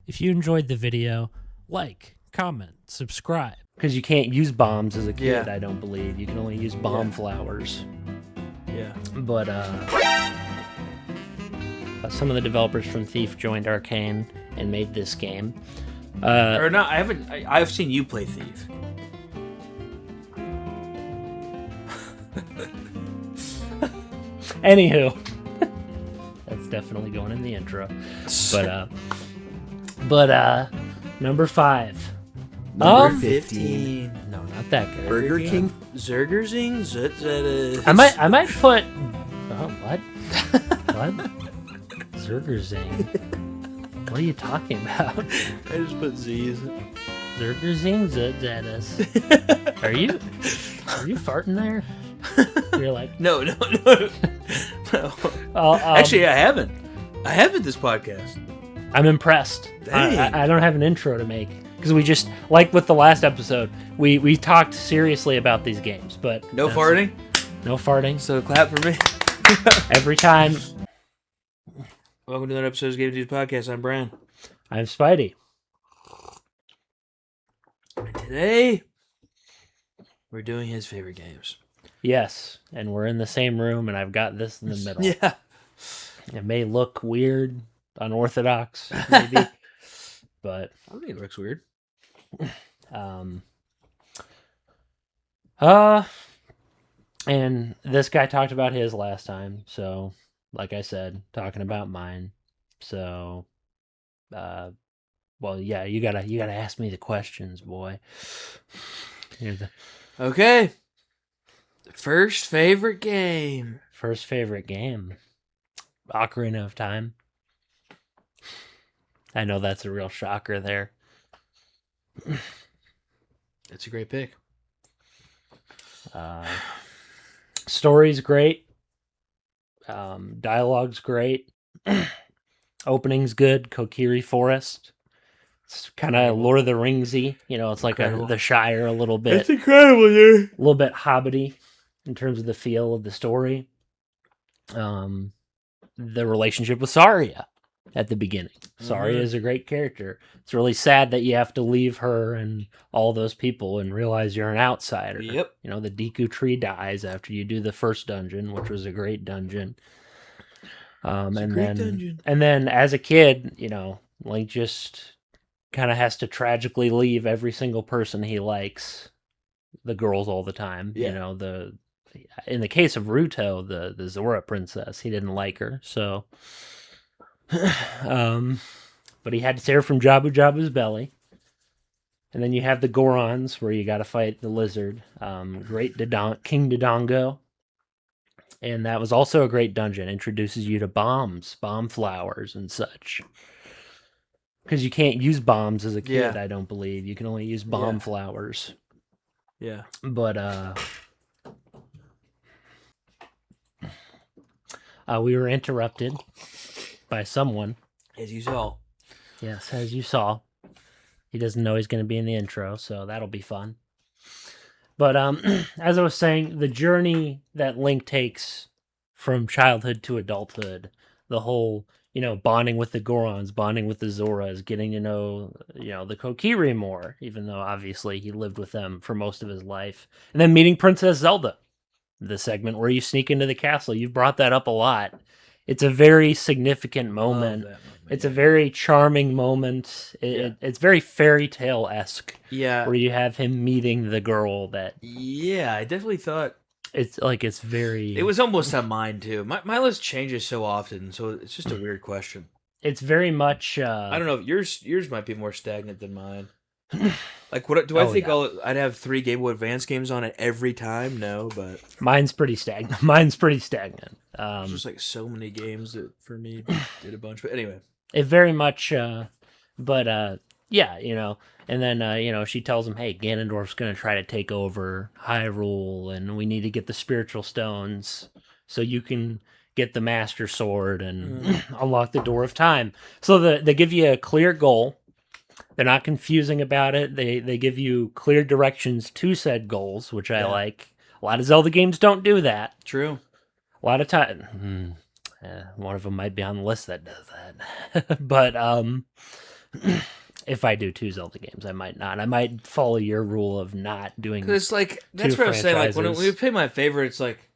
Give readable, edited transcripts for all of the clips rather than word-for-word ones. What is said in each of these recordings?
If you enjoyed the video, like, comment, subscribe. Because you can't use bombs as a kid, Yeah. I don't believe. You can only use bomb flowers. Yeah. But some of the developers from Thief joined Arcane and made this game. Or not, I haven't. I've seen you play Thief. Anywho, that's definitely going in the intro. But number 5. Number 15. No, not that good. Burger King. Zergerzing? I might put. Oh, what? What? Zergerzing. What are you talking about? I just put Z's. Zergerzing? Zedzetus. Are you farting there? You're like, No. Actually, I haven't. I haven't this podcast. I'm impressed. Dang. I don't have an intro to make because we just, like with the last episode, we talked seriously about these games, but No farting. no farting. So clap for me. Every time. Welcome to another episode of Game Dudes Podcast. I'm Bren. I'm Spidey. And today, we're doing his favorite games. Yes, and we're in the same room, and I've got this in the middle. Yeah. It may look weird, unorthodox, maybe, but I don't think it looks weird. and this guy talked about his last time, so like I said, talking about mine. So, well, yeah, you gotta ask me the questions, boy. Okay. First favorite game. First favorite game, Ocarina of Time. I know that's a real shocker there. It's a great pick. Story's great. Dialogue's great. Opening's good. Kokiri Forest. It's kind of Lord of the Ringsy. You know, it's like the Shire a little bit. It's incredible, dude. A little bit hobbity in terms of the feel of the story. The relationship with Saria at the beginning. Saria is a great character. It's really sad that you have to leave her and all those people and realize you're an outsider. Yep. You know, the Deku tree dies after you do the first dungeon, which was a great dungeon. Dungeon. And then as a kid, you know, Link just kind of has to tragically leave every single person he likes, the girls all the time. Yeah. You know, in the case of Ruto, the Zora princess, he didn't like her, so but he had to tear from Jabu's belly. And then you have the Gorons, where you got to fight the lizard, King Dodongo. And that was also a great dungeon. Introduces you to bombs, bomb flowers, and such. Because you can't use bombs as a kid, I don't believe. You can only use bomb flowers. Yeah. But we were interrupted by someone. As you saw. Yes, as you saw. He doesn't know he's going to be in the intro, so that'll be fun. But as I was saying, the journey that Link takes from childhood to adulthood, the whole, you know, bonding with the Gorons, bonding with the Zoras, getting to know, you know, the Kokiri more, even though obviously he lived with them for most of his life. And then meeting Princess Zelda, the segment where you sneak into the castle. You've brought that up a lot. It's a very significant moment. It's a very charming moment. It's very fairy tale-esque. Yeah. Where you have him meeting the girl that... Yeah, I definitely thought... It's like, it's very... It was almost on mine, too. My list changes so often, so it's just a weird question. It's very much... I don't know. Yours might be more stagnant than mine. Like, what do I think? Yeah. I'd have 3 Game Boy Advance games on it every time? No, but... Mine's pretty stagnant. There's just like so many games that, for me, did a bunch. But anyway... It very much, yeah, you know, and then, you know, she tells him, hey, Ganondorf's going to try to take over Hyrule, and we need to get the spiritual stones so you can get the Master Sword and unlock the Door of Time. So they give you a clear goal. They're not confusing about it. They give you clear directions to said goals, which I like. A lot of Zelda games don't do that. True. A lot of time... one of them might be on the list that does that. But If I do 2 Zelda games, I might not. I might follow your rule of not doing. Because it's like that's 2 what I was saying. Like when franchises. we play my favorites, like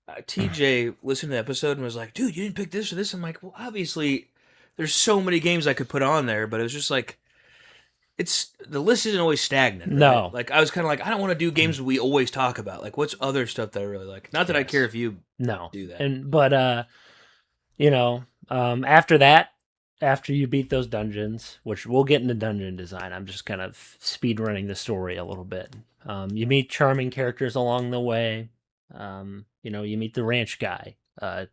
TJ listened to the episode and was like, "Dude, you didn't pick this or this." I'm like, "Well, obviously, there's so many games I could put on there, but it was just like." It's the list isn't always stagnant. Right? No. Like I was kind of like I don't want to do games we always talk about. Like what's other stuff that I really like? Not that I care if you do that. But after that, after you beat those dungeons, which we'll get into dungeon design, I'm just kind of speed running the story a little bit. You meet charming characters along the way. You meet the ranch guy,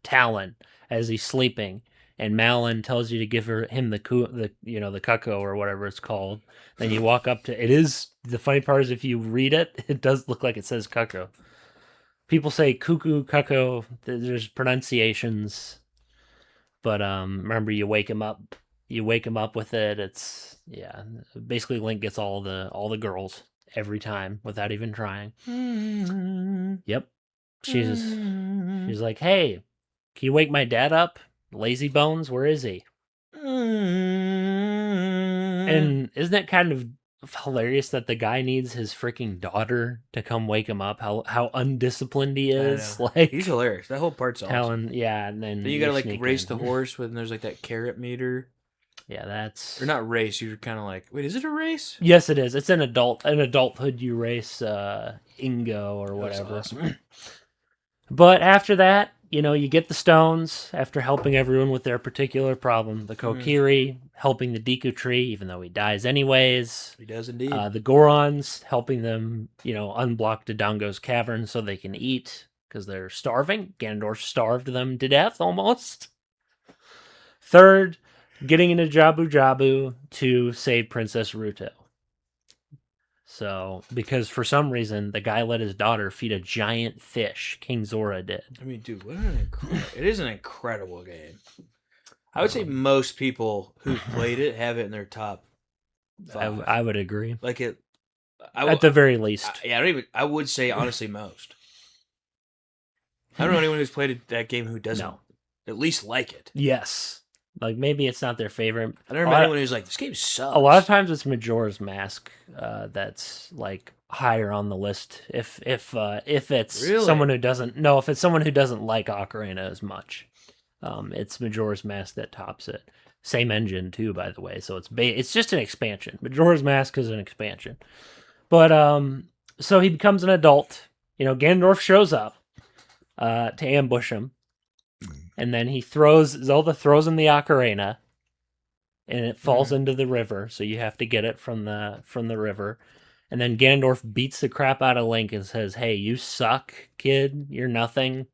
Talon, as he's sleeping. And Malin tells you to give him the cuckoo or whatever it's called. Then you walk up to it. Is the funny part is if you read it, it does look like it says cuckoo. People say cuckoo, cuckoo. There's pronunciations, but remember you wake him up. You wake him up with it. It's basically Link gets all the girls every time without even trying. Yep, she's like, hey, can you wake my dad up? Lazy Bones, where is he? And isn't it kind of hilarious that the guy needs his freaking daughter to come wake him up? How undisciplined he is. Like he's hilarious. That whole part's awesome. Talon, and then you gotta like race the horse when there's like that carrot meter. Yeah, that's or not race. You're kind of like, wait, is it a race? Yes, it is. It's an adulthood. You race Ingo or whatever. Awesome. But after that, you get the stones after helping everyone with their particular problem. The Kokiri helping the Deku Tree, even though he dies anyways. He does indeed. The Gorons helping them, unblock Dodongo's cavern so they can eat because they're starving. Ganondorf starved them to death almost. Third, getting into Jabu Jabu to save Princess Ruto. So, because for some reason, the guy let his daughter feed a giant fish. King Zora did. I mean, dude, it is an incredible game. I would say most people who've played it have it in their top 5. I would agree. Like it, at the very least. I would say honestly most. I don't know anyone who's played that game who doesn't at least like it. Yes. Like, maybe it's not their favorite. I don't remember anyone who's like, this game sucks. A lot of times it's Majora's Mask that's, like, higher on the list. If it's someone who doesn't... No, if it's someone who doesn't like Ocarina as much. It's Majora's Mask that tops it. Same engine, too, by the way. So it's just an expansion. Majora's Mask is an expansion. But, so he becomes an adult. Ganondorf shows up to ambush him. And then Zelda throws him the ocarina, and it falls into the river. So you have to get it from the river. And then Ganondorf beats the crap out of Link and says, "Hey, you suck, kid. You're nothing."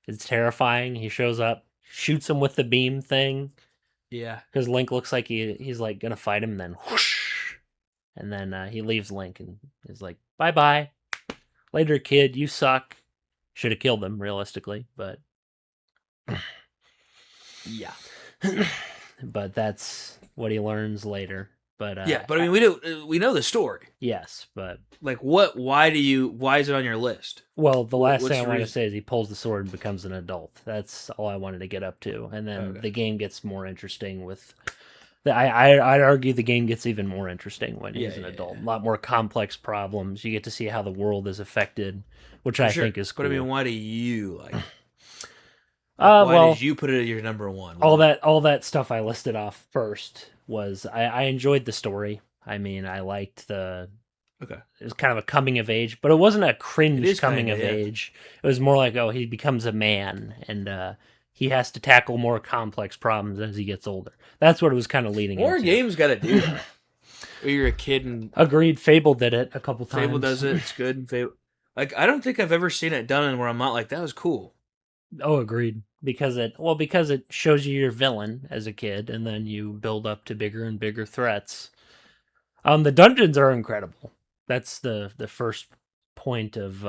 It's terrifying. He shows up, shoots him with the beam thing. Yeah, because Link looks like he's like gonna fight him. And then whoosh, and then he leaves Link and is like, "Bye, later, kid. You suck." Should have killed him realistically, but. Yeah, but that's what he learns later. But but I mean, we know the story. Yes, but like, why is it on your list? Well, the last thing I want to say is he pulls the sword and becomes an adult. That's all I wanted to get up to, and then the game gets more interesting with. I'd argue the game gets even more interesting when he's an adult. A lot more complex problems. You get to see how the world is affected, which I think is cool. But I mean, why do you like? Why did you put it at your number 1? All that stuff I listed off first was I enjoyed the story. I mean, I liked it was kind of a coming of age, but it wasn't a cringe coming of age. It was more like, he becomes a man and he has to tackle more complex problems as he gets older. That's what it was kind of leading into. More games got to do that. Where you're a kid and agreed. Fable did it a couple times. Fable does it. It's good. Fable, like I don't think I've ever seen it done where I'm not like that was cool. Oh, agreed. Because it shows you your villain as a kid, and then you build up to bigger and bigger threats. The dungeons are incredible. That's the first point of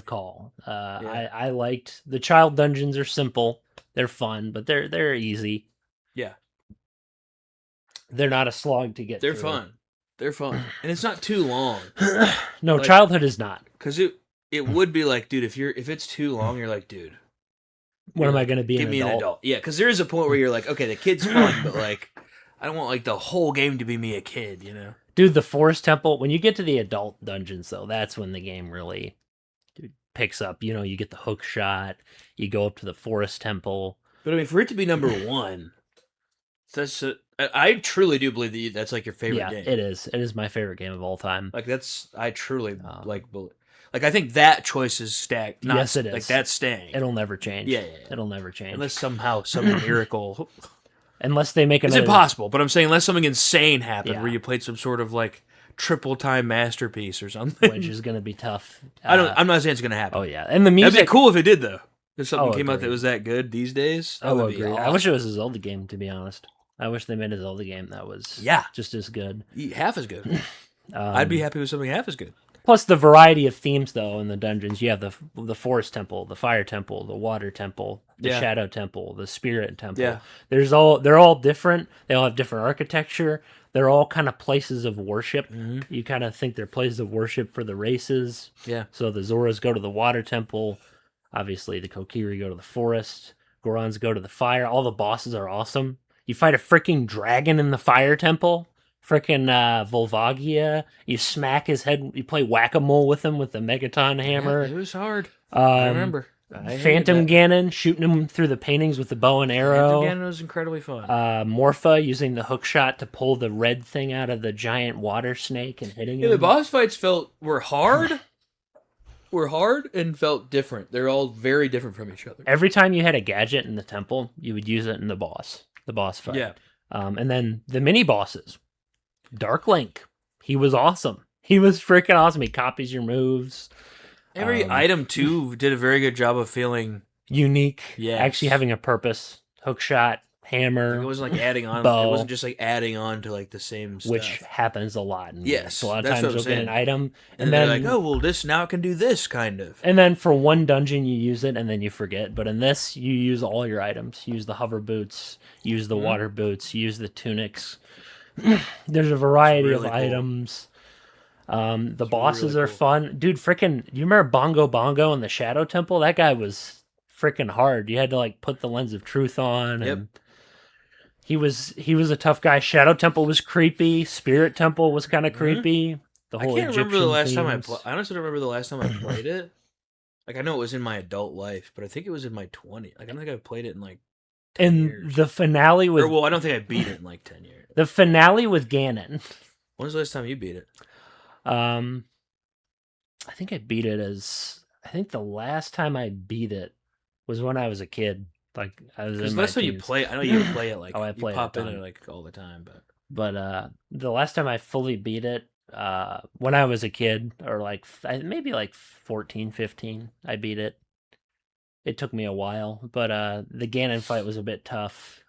call. I liked the child dungeons are simple. They're fun, but they're easy. Yeah. They're not a slog to get through. They're fun. And it's not too long. No, childhood is not. Because it would be like, dude, if it's too long, you're like, dude. When am I going to be an adult? Yeah, because there is a point where you're like, okay, the kid's fun, but like, I don't want like the whole game to be me a kid, you know. Dude, the Forest Temple, when you get to the adult dungeons, though, that's when the game really picks up. You know, you get the hook shot, you go up to the Forest Temple. But I mean, for it to be number one, I truly do believe that that's like your favorite game. It is. It is my favorite game of all time. Like I truly like I think that choice is stacked. Yes, it is. Like that's staying. It'll never change. Yeah. It'll never change. Unless somehow some miracle. Unless they make It's another... impossible, but I'm saying unless something insane happened Yeah. where you played some sort of like triple time masterpiece or something. Which is going to be tough. I'm not saying it's going to happen. Oh, yeah. And the music... That'd be cool if it did, though. If something came out agreed. that was that good these days, that I would would be agree. awesome. I wish it was a Zelda game, to be honest. I wish they made a Zelda game that was just as good. Half as good. I'd be happy with something half as good. Plus the variety of themes, though, in the dungeons. You have the Forest Temple, the Fire Temple, the Water Temple, the Shadow Temple, the Spirit Temple. Yeah. They're all different. They all have different architecture. They're all kind of places of worship. Mm-hmm. You kind of think they're places of worship for the races. Yeah. So the Zoras go to the Water Temple. Obviously, the Kokiri go to the Forest. Gorons go to the Fire. All the bosses are awesome. You fight a freaking dragon in the Fire Temple. Freaking Volvagia. You smack his head. You play whack-a-mole with him with the Megaton hammer. Yeah, it was hard. I remember. Phantom Ganon shooting him through the paintings with the bow and arrow. Phantom Ganon was incredibly fun. Morpha using the hook shot to pull the red thing out of the giant water snake and hitting him. The boss fights were hard. And felt different. They're all very different from each other. Every time you had a gadget in the temple, you would use it in the boss fight. Yeah. And then the mini bosses. Dark Link. He was awesome. He was freaking awesome. He copies your moves. Every item, too, did a very good job of feeling unique. Yes. Actually having a purpose. Hook shot, hammer. It wasn't like adding on. bow, It wasn't just like adding on to like the same stuff. which happens a lot. Yes, So a lot of that's times what I'm you'll get an saying. item. And then they're like, oh, well, this now it can do this, kind of. And then for one dungeon, you use it, and then you forget. But in this, you use all your items. You use the hover boots, use the water boots, use the tunics. There's a variety really of cool. items. The bosses really are cool. fun. Dude, freaking, you remember Bongo in the Shadow Temple? That guy was freaking hard. You had to, like, put the Lens of Truth on. Yep. And he was a tough guy. Shadow Temple was creepy. Spirit Temple was kind of creepy. The I whole can't remember the last time I themes. I honestly don't remember the last time I played it. Like, I know it was in my adult life, but I think it was in my 20s. Like, I don't think I played it in, like, 10 And years. the finale with Or, well, I don't think I beat it in, like, 10 years. the finale with Ganon. When was the last time you beat it? I think I beat it I think the last time I beat it was when I was a kid. Like I was Because in my last time you teens. play, I know you play it like Oh, I you play it pop a in ton. it like all the time, but But the last time I fully beat it, when I was a kid, or like maybe like 14, 15, I beat it. It took me a while, but the Ganon fight was a bit tough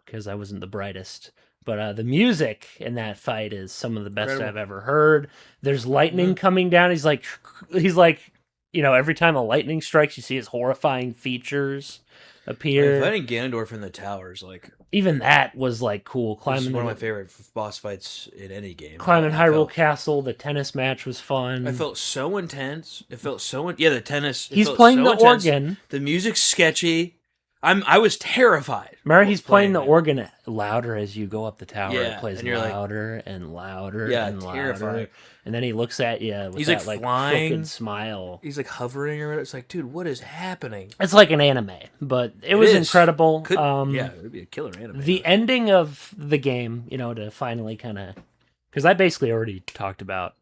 because I wasn't the brightest. But the music in that fight is some of the best Incredible. I've ever heard. There's lightning coming down. He's like, every time a lightning strikes, you see his horrifying features appear. fighting Ganondorf in the towers, like Even that was like cool. this is Climbing one of my favorite boss fights in any game. climbing I Hyrule felt- Castle. The tennis match was fun. I felt so intense. It felt so yeah, the tennis. It He's felt playing so the intense. organ. The music's sketchy. I was terrified. Remember, he's playing the it. organ louder as you go up the tower. Yeah, It plays and you're like- louder and louder Yeah, and louder. terrifying. And then he looks at you with He's, that like, like flying. crooked smile. He's like hovering or whatever. It's like, dude, what is happening? It's like an anime, but it was is. incredible. Yeah, it would be a killer anime. The ending of the game, to finally kind of, because I basically already talked about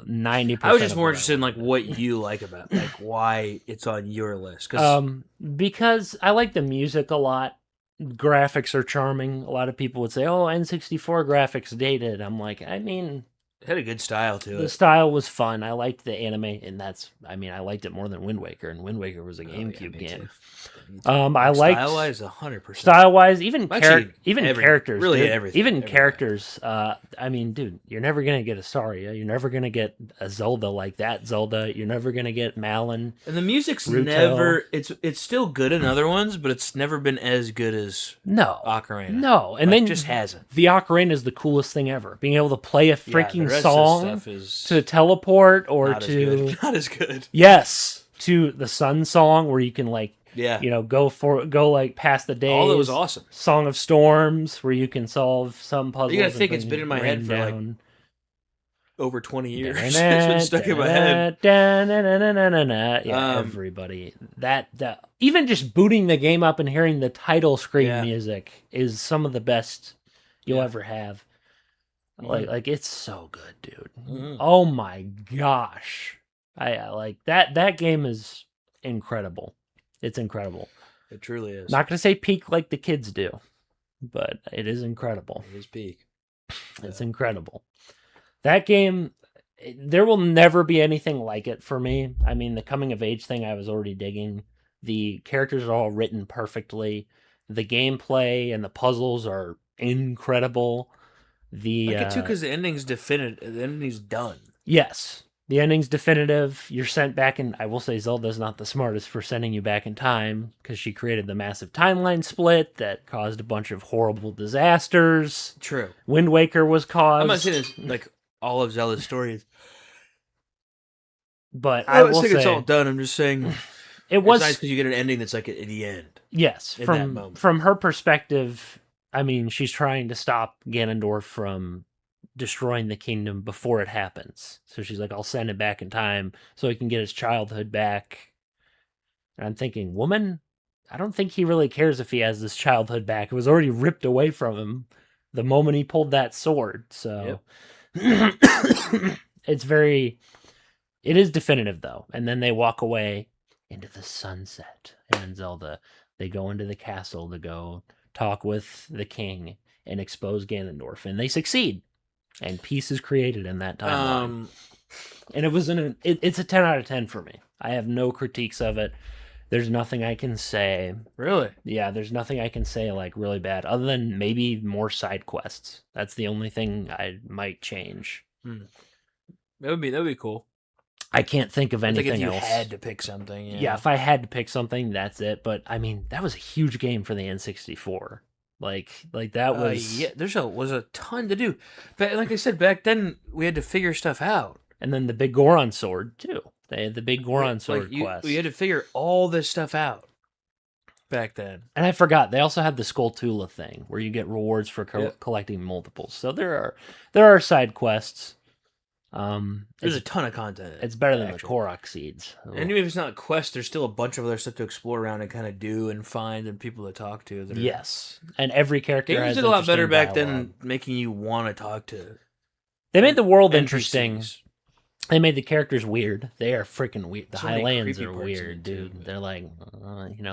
90%. I was just of more what I interested in like wanted. what you like about like why it's on your list. Because Because I like the music a lot. Graphics are charming. A lot of people would say, "Oh, N64 graphics dated." I'm like, I mean, it had a good style to the it. style was fun. I liked the anime, and I liked it more than Wind Waker, and Wind Waker was a Oh, yeah, GameCube me game. too. I liked style-wise 100%. style-wise, even Actually, characters, really dude. everything, even everything. characters. Dude, you're never gonna get a Saria. You're never gonna get a Zelda like that Zelda. You're never gonna get Malon. And the music's Ruto. never it's still good in other ones, but it's never been as good as No, Ocarina. no, and Like, then just hasn't. The Ocarina is the coolest thing ever. Being able to play a freaking the rest song of the stuff is to teleport or not as to good. Not as good. yes, to the Sun song where you can like Yeah. go like past the days. All that was awesome. Song of Storms, where you can solve some puzzles. You gotta and think it's bring been in my head rain for like down. over 20 years. It's been stuck in my head. Yeah, everybody. That even just booting the game up and hearing the title screen music is some of the best you'll ever have. Like it's so good, dude. Oh my gosh. I like that. That game is incredible. It's incredible. It truly is. Not gonna say peak like the kids do, but it is incredible. It is peak. It's incredible. That game, there will never be anything like it for me. I mean, the coming of age thing I was already digging. The characters are all written perfectly. The gameplay and the puzzles are incredible. Like it too, because the ending's definitive. The ending's done. Yes. The ending's definitive. You're sent back in. I will say Zelda's not the smartest for sending you back in time because she created the massive timeline split that caused a bunch of horrible disasters. True. Wind Waker was caused. I'm not saying it's like all of Zelda's stories. But I don't think it's all done. I'm just saying it was nice because you get an ending that's like at the end. Yes. From her perspective, I mean, she's trying to stop Ganondorf from destroying the kingdom before it happens. So she's like, I'll send him back in time so he can get his childhood back. And I'm thinking, woman, I don't think he really cares if he has this childhood back. It was already ripped away from him the moment he pulled that sword. So it is definitive though. And then they walk away into the sunset, and Zelda, they go into the castle to go talk with the king and expose Ganondorf, and they succeed. And peace is created in that timeline. And it was it's a 10 out of 10 for me. I have no critiques of it. There's nothing I can say. Really? Yeah, there's nothing I can say like really bad, other than maybe more side quests. That's the only thing I might change. That'd be cool. I can't think of anything else. If you else. had to pick something. Yeah, if I had to pick something, that's it. But I mean, that was a huge game for the N64. Like that was was a ton to do. But like I said, back then we had to figure stuff out. And then the big Goron sword too. They had the big Goron sword quest. We had to figure all this stuff out back then. And I forgot they also had the Skulltula thing where you get rewards for collecting multiples. So there are side quests. There's a ton of content. It's better than the Korok seeds. And even if it's not a quest, there's still a bunch of other stuff to explore around and kind of do and find and people to talk to. Yes, and every character games did a lot better back then, making you want to talk to. They made the world interesting. They made the characters weird. They are freaking weird. The Highlands are weird, dude. They're like,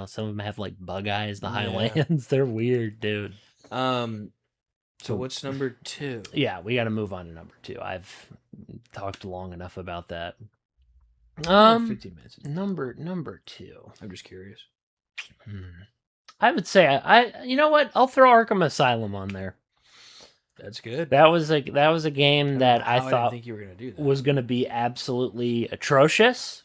some of them have like bug eyes. The Highlands, they're weird, dude. So what's number 2? Yeah, we got to move on to number 2. I've talked long enough about that. 15 minutes. Number 2. I'm just curious. I would say I you know what? I'll throw Arkham Asylum on there. That's good. That was a game that I thought didn't think you were gonna do that. Was going to be absolutely atrocious.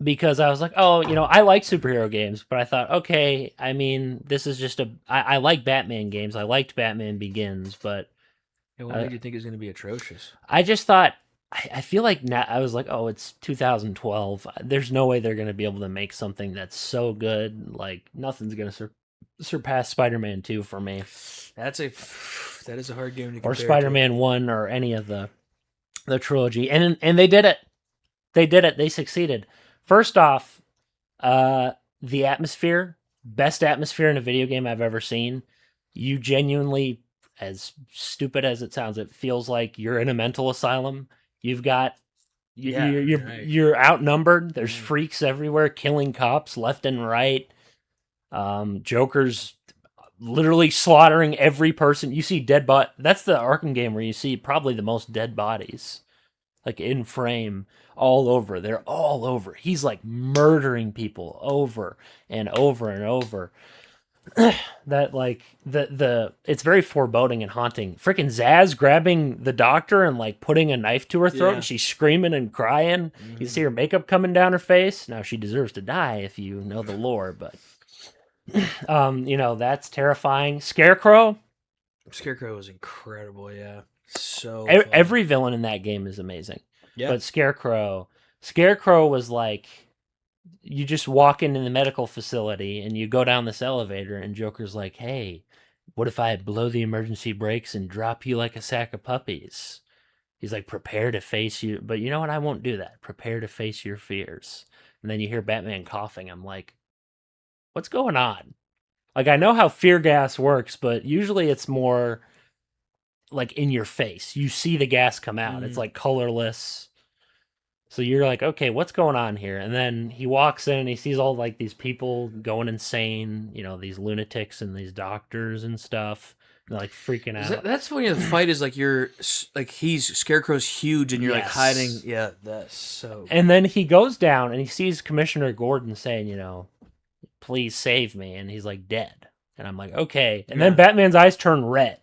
Because I was like, I like superhero games, but I thought, okay, I mean, this is just I like Batman games. I liked Batman Begins, but what made you think it was going to be atrocious? I just thought, I feel like now, I was like, oh, it's 2012. There's no way they're going to be able to make something that's so good. Like, nothing's going to surpass Spider-Man 2 for me. That is a hard game to compare. Or Spider-Man 1 or any of the trilogy. And they did it. They succeeded. First off, the atmosphere, best atmosphere in a video game I've ever seen. You genuinely, as stupid as it sounds, it feels like you're in a mental asylum. You've got, you're outnumbered. There's freaks everywhere killing cops left and right. Joker's literally slaughtering every person. You see dead body. That's the Arkham game where you see probably the most dead bodies, like in frame. All over. They're all over. He's like murdering people over and over and over. That like it's very foreboding and haunting. Freaking Zaz grabbing the doctor and like putting a knife to her throat and she's screaming and crying. You see her makeup coming down her face. Now she deserves to die if you know the lore, but that's terrifying. Scarecrow was incredible, yeah. So every villain in that game is amazing. Yeah. But Scarecrow was like you just walk into the medical facility and you go down this elevator and Joker's like, hey, what if I blow the emergency brakes and drop you like a sack of puppies? He's like, prepare to face you. But you know what? I won't do that. Prepare to face your fears. And then you hear Batman coughing. I'm like, what's going on? Like, I know how fear gas works, but usually it's more like in your face. You see the gas come out. It's like colorless. So you're like, okay, what's going on here? And then he walks in and he sees all like these people going insane, you know, these lunatics and these doctors and stuff. And they're like freaking out. That's when the fight is like Scarecrow's huge and you're like hiding. Yeah, that's so. And then he goes down and he sees Commissioner Gordon saying, you know, please save me. And he's like dead. And I'm like, okay. And then Batman's eyes turn red.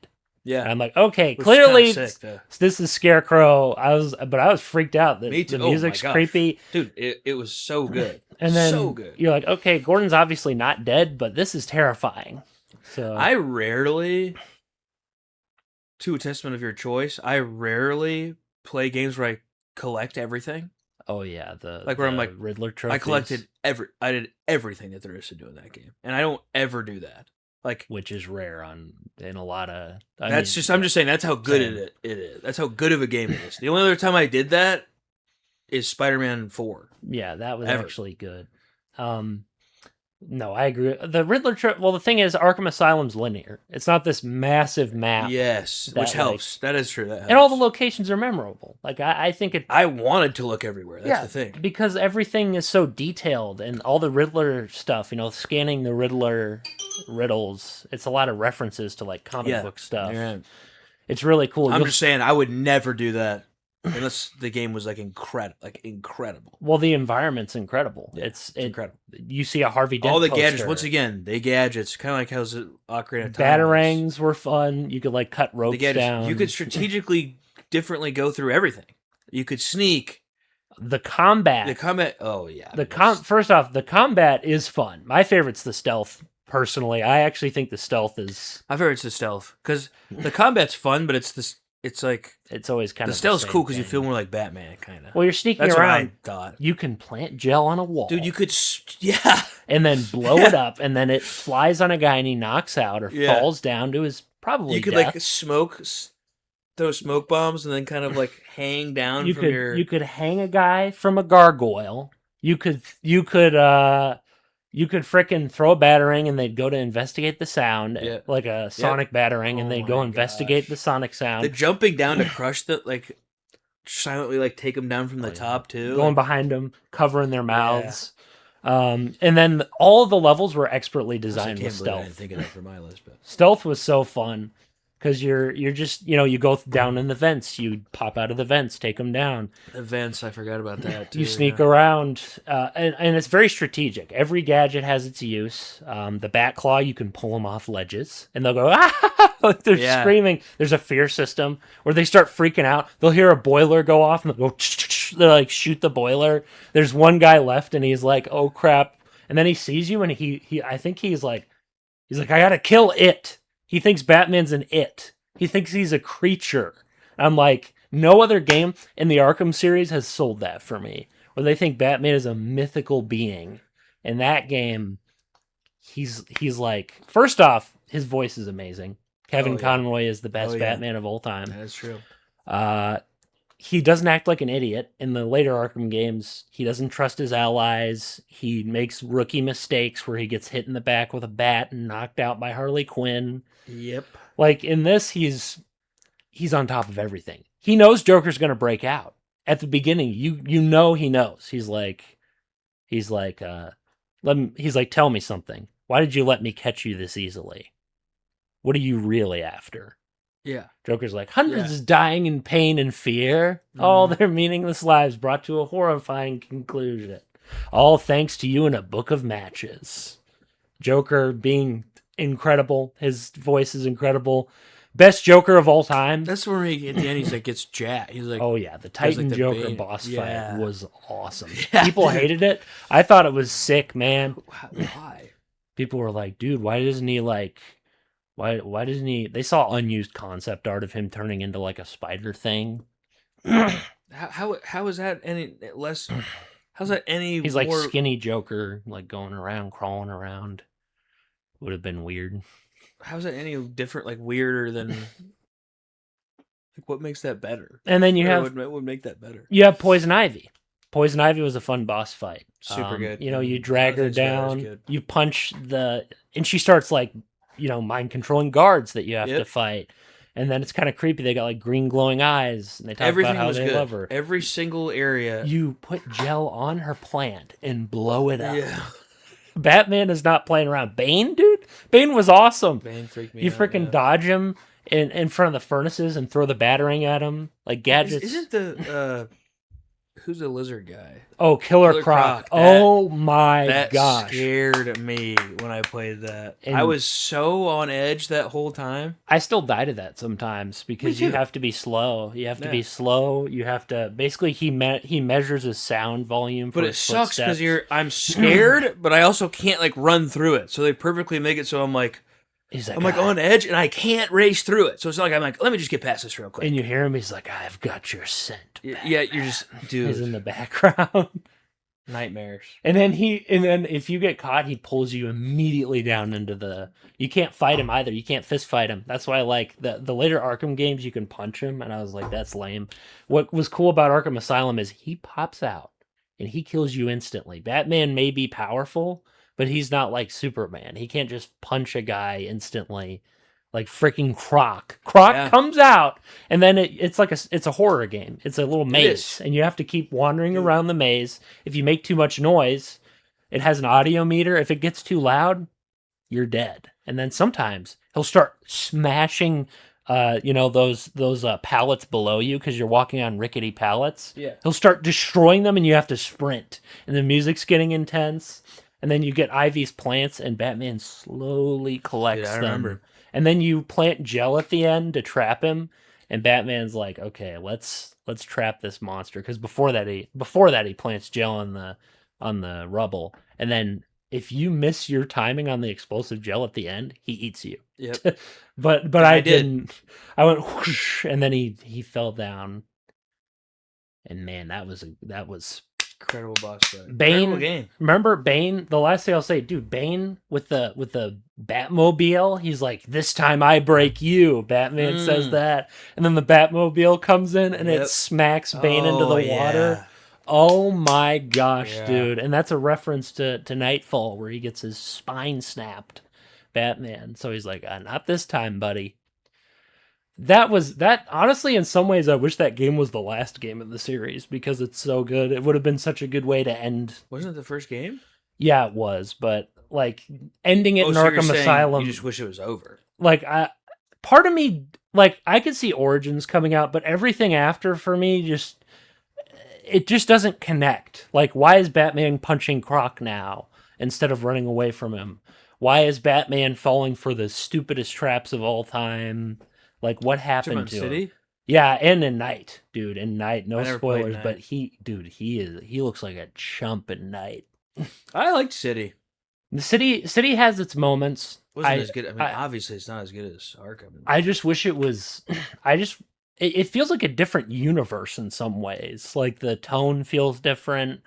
Yeah. And I'm like, okay, clearly this is Scarecrow. I was freaked out. Me too. The music's creepy. Dude, it was so good. And then so good. You're like, okay, Gordon's obviously not dead, but this is terrifying. So I rarely, to a testament of your choice, I rarely play games where I collect everything. Oh yeah, where I'm like Riddler trophies. I collected I did everything that there is to do in that game. And I don't ever do that. Like, which is rare in a lot of. I'm just saying that's how good it is. That's how good of a game it is. The only other time I did that is Spider-Man 4. Yeah, that was actually good. No, I agree. The Riddler trip. Well, the thing is, Arkham Asylum's linear. It's not this massive map. Yes, which helps. That is true. That helps. And all the locations are memorable. Like I think it. I wanted to look everywhere. That's the thing. Because everything is so detailed, and all the Riddler stuff. You know, scanning the Riddler riddles. It's a lot of references to like comic book stuff. Right. It's really cool. I'm just saying, I would never do that. Unless the game was like incredible. Well, the environment's incredible. Yeah, it's incredible. You see a Harvey Dent all the poster. Gadgets. Once again, gadgets. Kind of like how's it Ocarina of Time. Batarangs were fun. You could like cut ropes down. You could strategically differently go through everything. You could sneak. The combat. Oh yeah. First off, the combat is fun. My favorite's the stealth. Personally, I actually think the stealth is. My favorite's the stealth because the combat's fun, but it's this. It's like it's always kind of the stealth's cool because you feel more like Batman, kind of. Well, you're sneaking That's around. What I thought. You can plant gel on a wall, dude. You could, and then blow it up, and then it flies on a guy and he knocks out or falls down to his probably. You could death. like throw smoke bombs, and then kind of like hang down. You could hang a guy from a gargoyle. You could frickin' throw a batarang and they'd go to investigate the sound, like a sonic batarang, and they'd go investigate the sonic sound. The jumping down to crush silently take them down from the top too. Going behind them, covering their mouths. And then all the levels were expertly designed with stealth. I didn't think of that for my list, but stealth was so fun. Because you're just, you go down in the vents. You pop out of the vents, take them down. The vents, I forgot about that, too. You sneak around, and it's very strategic. Every gadget has its use. The bat claw, you can pull them off ledges, and they'll go, ah! Like they're screaming. There's a fear system where they start freaking out. They'll hear a boiler go off, and they'll go, they like shoot the boiler. There's one guy left, and he's like, oh, crap. And then he sees you, and I think he's like, I gotta kill it. He thinks Batman's an it. He thinks he's a creature. I'm like, no other game in the Arkham series has sold that for me. Where they think Batman is a mythical being. In that game, he's like, first off, his voice is amazing. Kevin Conroy is the best Batman of all time. That is true. He doesn't act like an idiot. In the later Arkham games, he doesn't trust his allies. He makes rookie mistakes where he gets hit in the back with a bat and knocked out by Harley Quinn. Yep. Like in this, he's on top of everything. He knows Joker's going to break out. At the beginning, you know he knows. He's like, tell me something. Why did you let me catch you this easily? What are you really after? Yeah. Joker's like, hundreds is dying in pain and fear. All their meaningless lives brought to a horrifying conclusion. All thanks to you in a book of matches. Joker being incredible. His voice is incredible. Best Joker of all time. That's where at the end he's like, gets jacked. He's like, oh yeah, the Titan Joker boss fight was awesome. Yeah, people hated it. I thought it was sick, man. Why? People were like, dude, why doesn't he why doesn't he... They saw unused concept art of him turning into like a spider thing. How is that any less How's that any He's more... like skinny Joker, like going around, crawling around. Would have been weird. How's that any different, like weirder than... Like, what makes that better? And then you have... What would make that better? You have Poison Ivy. Poison Ivy was a fun boss fight. Super good. You know, you drag her Nothing's better, it's down, good. you punch and she starts like, you know, mind controlling guards that you have to fight. And then it's kind of creepy. They got like green glowing eyes, and they talk Everything about how was they good. love her. Every single area. You put gel on her plant and blow it up. Yeah. Batman is not playing around. Bane, dude? Bane was awesome. Bane freaked me You out. freaking dodge him in front of the furnaces and throw the battering at him. Like gadgets. Isn't the... who's the lizard guy? Oh, Killer Croc. Oh my that gosh. scared me when I played that. And I was so on edge that whole time. I still die to that sometimes because Me you too. have to be slow. You have to be Yeah. slow. You have to basically he measures his sound volume for But it his sucks footsteps. because I'm scared, but I also can't like run through it. So they perfectly make it so I'm like He's like, I'm like on edge and I can't race through it. So it's not like I'm like, let me just get past this real quick. and you hear him. He's like, I've got your scent. Yeah, you're just He's in dude. the background. Nightmares. And then if you get caught, he pulls you immediately down into the. You can't fight him either. You can't fist fight him. That's why I like the later Arkham games. You can punch him, and I was like, that's lame. What was cool about Arkham Asylum is he pops out and he kills you instantly. Batman may be powerful, but he's not like Superman. He can't just punch a guy instantly. Like freaking Croc. Croc comes out, and then it's like it's a horror game. It's a little maze, and you have to keep wandering around the maze. If you make too much noise, it has an audio meter. If it gets too loud, you're dead. And then sometimes he'll start smashing, those pallets below you because you're walking on rickety pallets. Yeah. He'll start destroying them, and you have to sprint. And the music's getting intense. And then you get Ivy's plants, and Batman slowly collects I them. remember. And then you plant gel at the end to trap him, and Batman's like, "Okay, let's trap this monster." Because before that he plants gel on the rubble, and then if you miss your timing on the explosive gel at the end, he eats you. Yep. but I didn't. I went whoosh, and then he fell down. And man, that was Incredible boss fight. Bane. Incredible game. Remember Bane? The last thing I'll say, dude, Bane with the Batmobile. He's like, "This time I break you." Batman says that, and then the Batmobile comes in and it smacks Bane into the water. Oh my gosh, dude! And that's a reference to Nightfall, where he gets his spine snapped. Batman. So he's like, "Not this time, buddy." That honestly, in some ways, I wish that game was the last game of the series because it's so good. It would have been such a good way to end. Wasn't it the first game? Yeah, it was, but like ending it in so you're Arkham saying Asylum. You just wish it was over. Like part of me, like I could see Origins coming out, but everything after for me it just doesn't connect. Like, why is Batman punching Croc now instead of running away from him? Why is Batman falling for the stupidest traps of all time? Like, what happened to him? Yeah, and in Night, dude. In Night, no spoilers, but he looks like a chump in Night. I liked City. The city has its moments. Wasn't as good. I mean, obviously, it's not as good as Arkham. I just wish it was. It feels like a different universe in some ways. Like the tone feels different.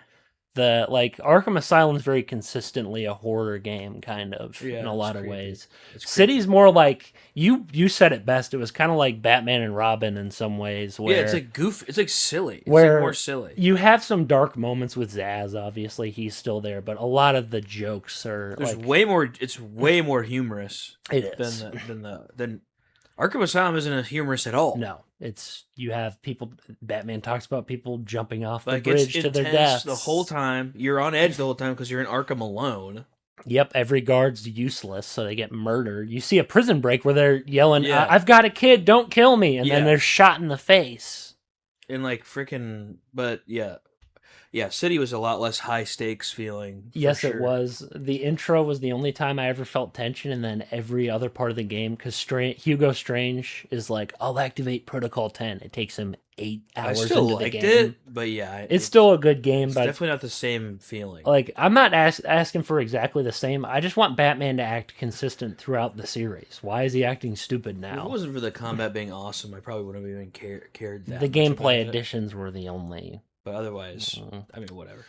The Arkham Asylum is very consistently a horror game, kind of in a lot of ways. City's more like you said it best. It was kind of like Batman and Robin in some ways. Where, it's like goof. It's like silly. It's where like more silly. You have some dark moments with Zaz. Obviously, he's still there, but a lot of the jokes are. There's way more. It's way more humorous. It is than Arkham Asylum isn't humorous at all. No, you have people. Batman talks about people jumping off the like bridge it's to their intense deaths the whole time. You're on edge the whole time because you're in Arkham alone. Yep, every guard's useless, so they get murdered. You see a prison break where they're yelling, "I've got a kid, don't kill me," and then they're shot in the face. And like freaking, but yeah, City was a lot less high stakes feeling. Yes, it was. The intro was the only time I ever felt tension, and then every other part of the game, because Hugo Strange is like, "I'll activate Protocol 10." It takes him 8 hours. I still into liked the game. it, but it's still a good game. But definitely not the same feeling. Like, I'm not asking for exactly the same. I just want Batman to act consistent throughout the series. Why is he acting stupid now? If it wasn't for the combat being awesome, I probably wouldn't have even cared that. The gameplay additions were the only. But otherwise, I mean, whatever.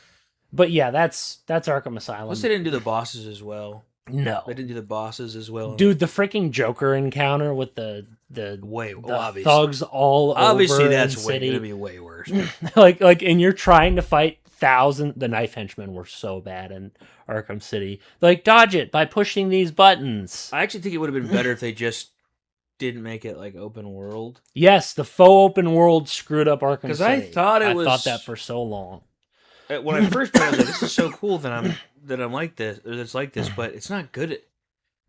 But yeah, that's Arkham Asylum. Plus, they didn't do the bosses as well. No, They didn't do the bosses as well. dude, the freaking Joker encounter with the obviously. thugs all Obviously, over that's in way city. gonna be way worse. like, and you're trying to fight the knife henchmen were so bad in Arkham City. Like, dodge it by pushing these buttons. I actually think it would have been better if they just didn't make it like open world. Yes, the faux open world screwed up Arkham City. I thought I thought that for so long. When I first played, I was like, "This is so cool that I'm like this, or that's like this," but it's not good. It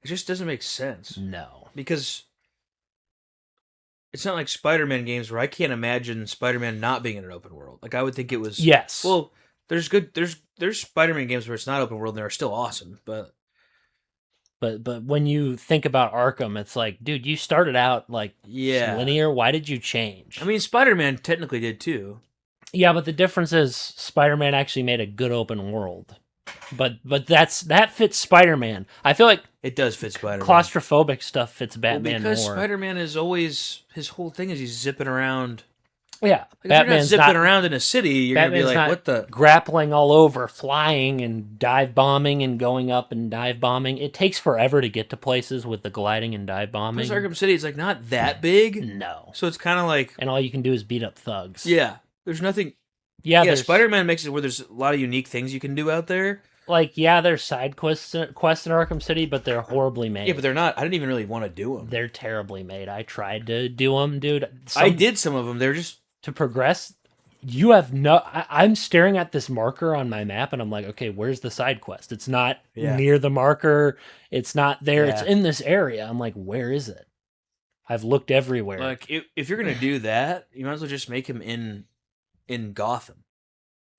just doesn't make sense. No, Because it's not like Spider-Man games where I can't imagine Spider-Man not being in an open world. Like I would think it was. yes. Well, there's Spider-Man games where it's not open world and they're still awesome, but But when you think about Arkham, it's like, dude, you started out like yeah, linear. Why did you change? I mean, Spider-Man technically did too. Yeah, but the difference is Spider-Man actually made a good open world. But that fits Spider-Man. I feel like It does fit Spider-Man. claustrophobic stuff fits Well, Batman because more. Spider-Man is always his whole thing is he's zipping around. Yeah, Like, if you're not zipping around in a city, you're gonna be Batman's like, not "What the?" grappling all over, flying and dive bombing and going up and dive bombing. It takes forever to get to places with the gliding and dive bombing. Plus, Arkham City is like not that big, No, so it's kind of like, and all you can do is beat up thugs. yeah, there's nothing. yeah. Yeah, There's, Spider-Man makes it where there's a lot of unique things you can do out there. there's side quests in Arkham City, but they're horribly made. Yeah, but they're not. I didn't even really want to do them. They're terribly made. I tried to do them, dude. I did some of them. They're just To progress. You have no. I'm staring at this marker on my map, and I'm like, okay, where's the side quest? It's not Yeah. near the marker. It's not there. It's Yeah. in this area. I'm like, where is it? I've looked everywhere. like if you're gonna do that, you might as well just make him in Gotham,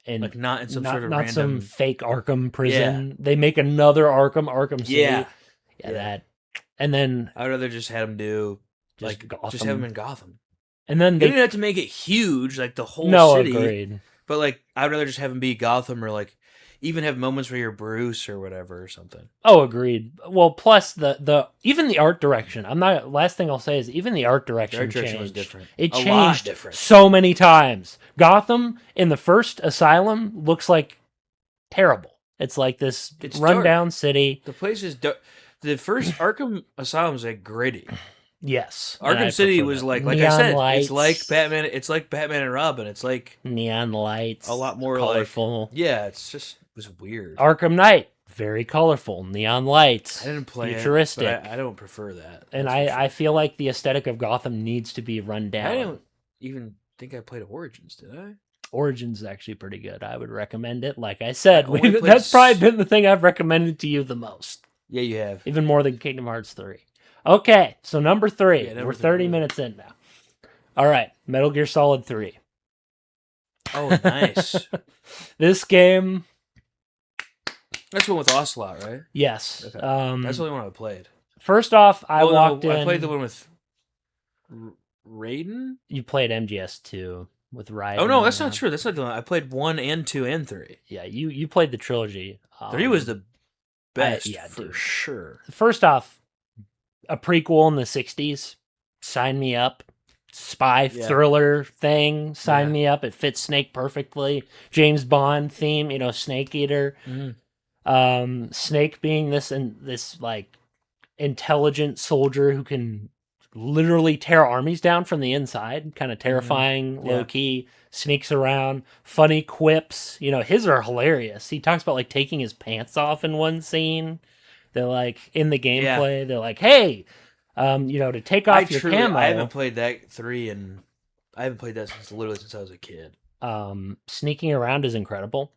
and like not in some not, sort of not random. some fake Arkham prison. They make another Arkham City. Yeah. Yeah, that. And then I'd rather just have him do just like Gotham. just have him in Gotham. And then You they don't have to make it huge, like the whole no city. agreed. But like, I'd rather just have him be Gotham, or like even have moments where you're Bruce or whatever or something. Oh, agreed. Well, plus the even the art direction. I'm not. Last thing I'll say is even the art direction, The art direction changed. was different. It A lot changed different. so many times. Gotham in the first Asylum looks like terrible. It's like this It's rundown city. The place is the first Arkham Asylum was like gritty. Yes, and I Arkham City prefer was that. like I Neon said, lights, it's like Batman. It's like Batman and Robin. It's like neon lights, a lot more colorful. Yeah, it was weird. Arkham Knight, very colorful, neon lights. I didn't play futuristic. it, but I don't prefer that. And that's for sure. I feel like the aesthetic of Gotham needs to be run down. I don't even think I played Origins, did I? Origins is actually pretty good. I would recommend it. Like I said, I only played that's probably been the thing I've recommended to you the most, Yeah, you have. even more than Kingdom Hearts 3. Okay, so number 3. Yeah, number We're 3. 30 minutes in now. All right, Metal Gear Solid 3. Oh, nice. This game, That's the one with Ocelot, right? yes. Okay. That's the only one I played. First off, I Well, no, walked in. I played the one with Raiden. You played MGS2 with Raiden. Oh no, that's not true. That's not the one. I played 1 and 2 and 3. Yeah, you played the trilogy. 3 was the best, yeah, for dude. sure. First off, a prequel in the 60s. Sign me up. Spy Yeah. thriller thing. Sign Yeah. me up. It fits Snake perfectly. James Bond theme, Snake Eater. Snake being this like intelligent soldier who can literally tear armies down from the inside, kind of terrifying, Yeah. low key, sneaks around, funny quips. His are hilarious. He talks about like taking his pants off in one scene. They're like in the gameplay, they're like, hey, to take off your camo. I haven't played that 3 and I haven't played that since I was a kid. Sneaking around is incredible.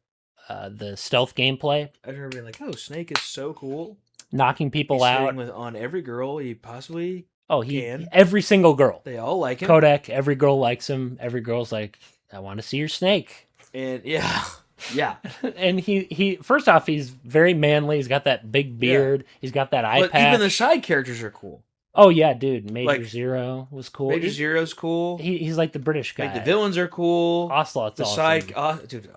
The stealth gameplay, I remember being like, "Oh, Snake is so cool. knocking people He's out. hitting on every girl he possibly can. Every single girl. They all like him." Kodak, every girl likes him. Every girl's like, I want to see your snake. And yeah. And he first off, he's very manly. He's got that big beard. He's got that eye But patch. even the side characters are cool. Oh yeah, dude. Major Like, Zero was cool. Major Zero's cool. He's like the British guy. Like the villains are cool. Ocelot's The awesome. dude.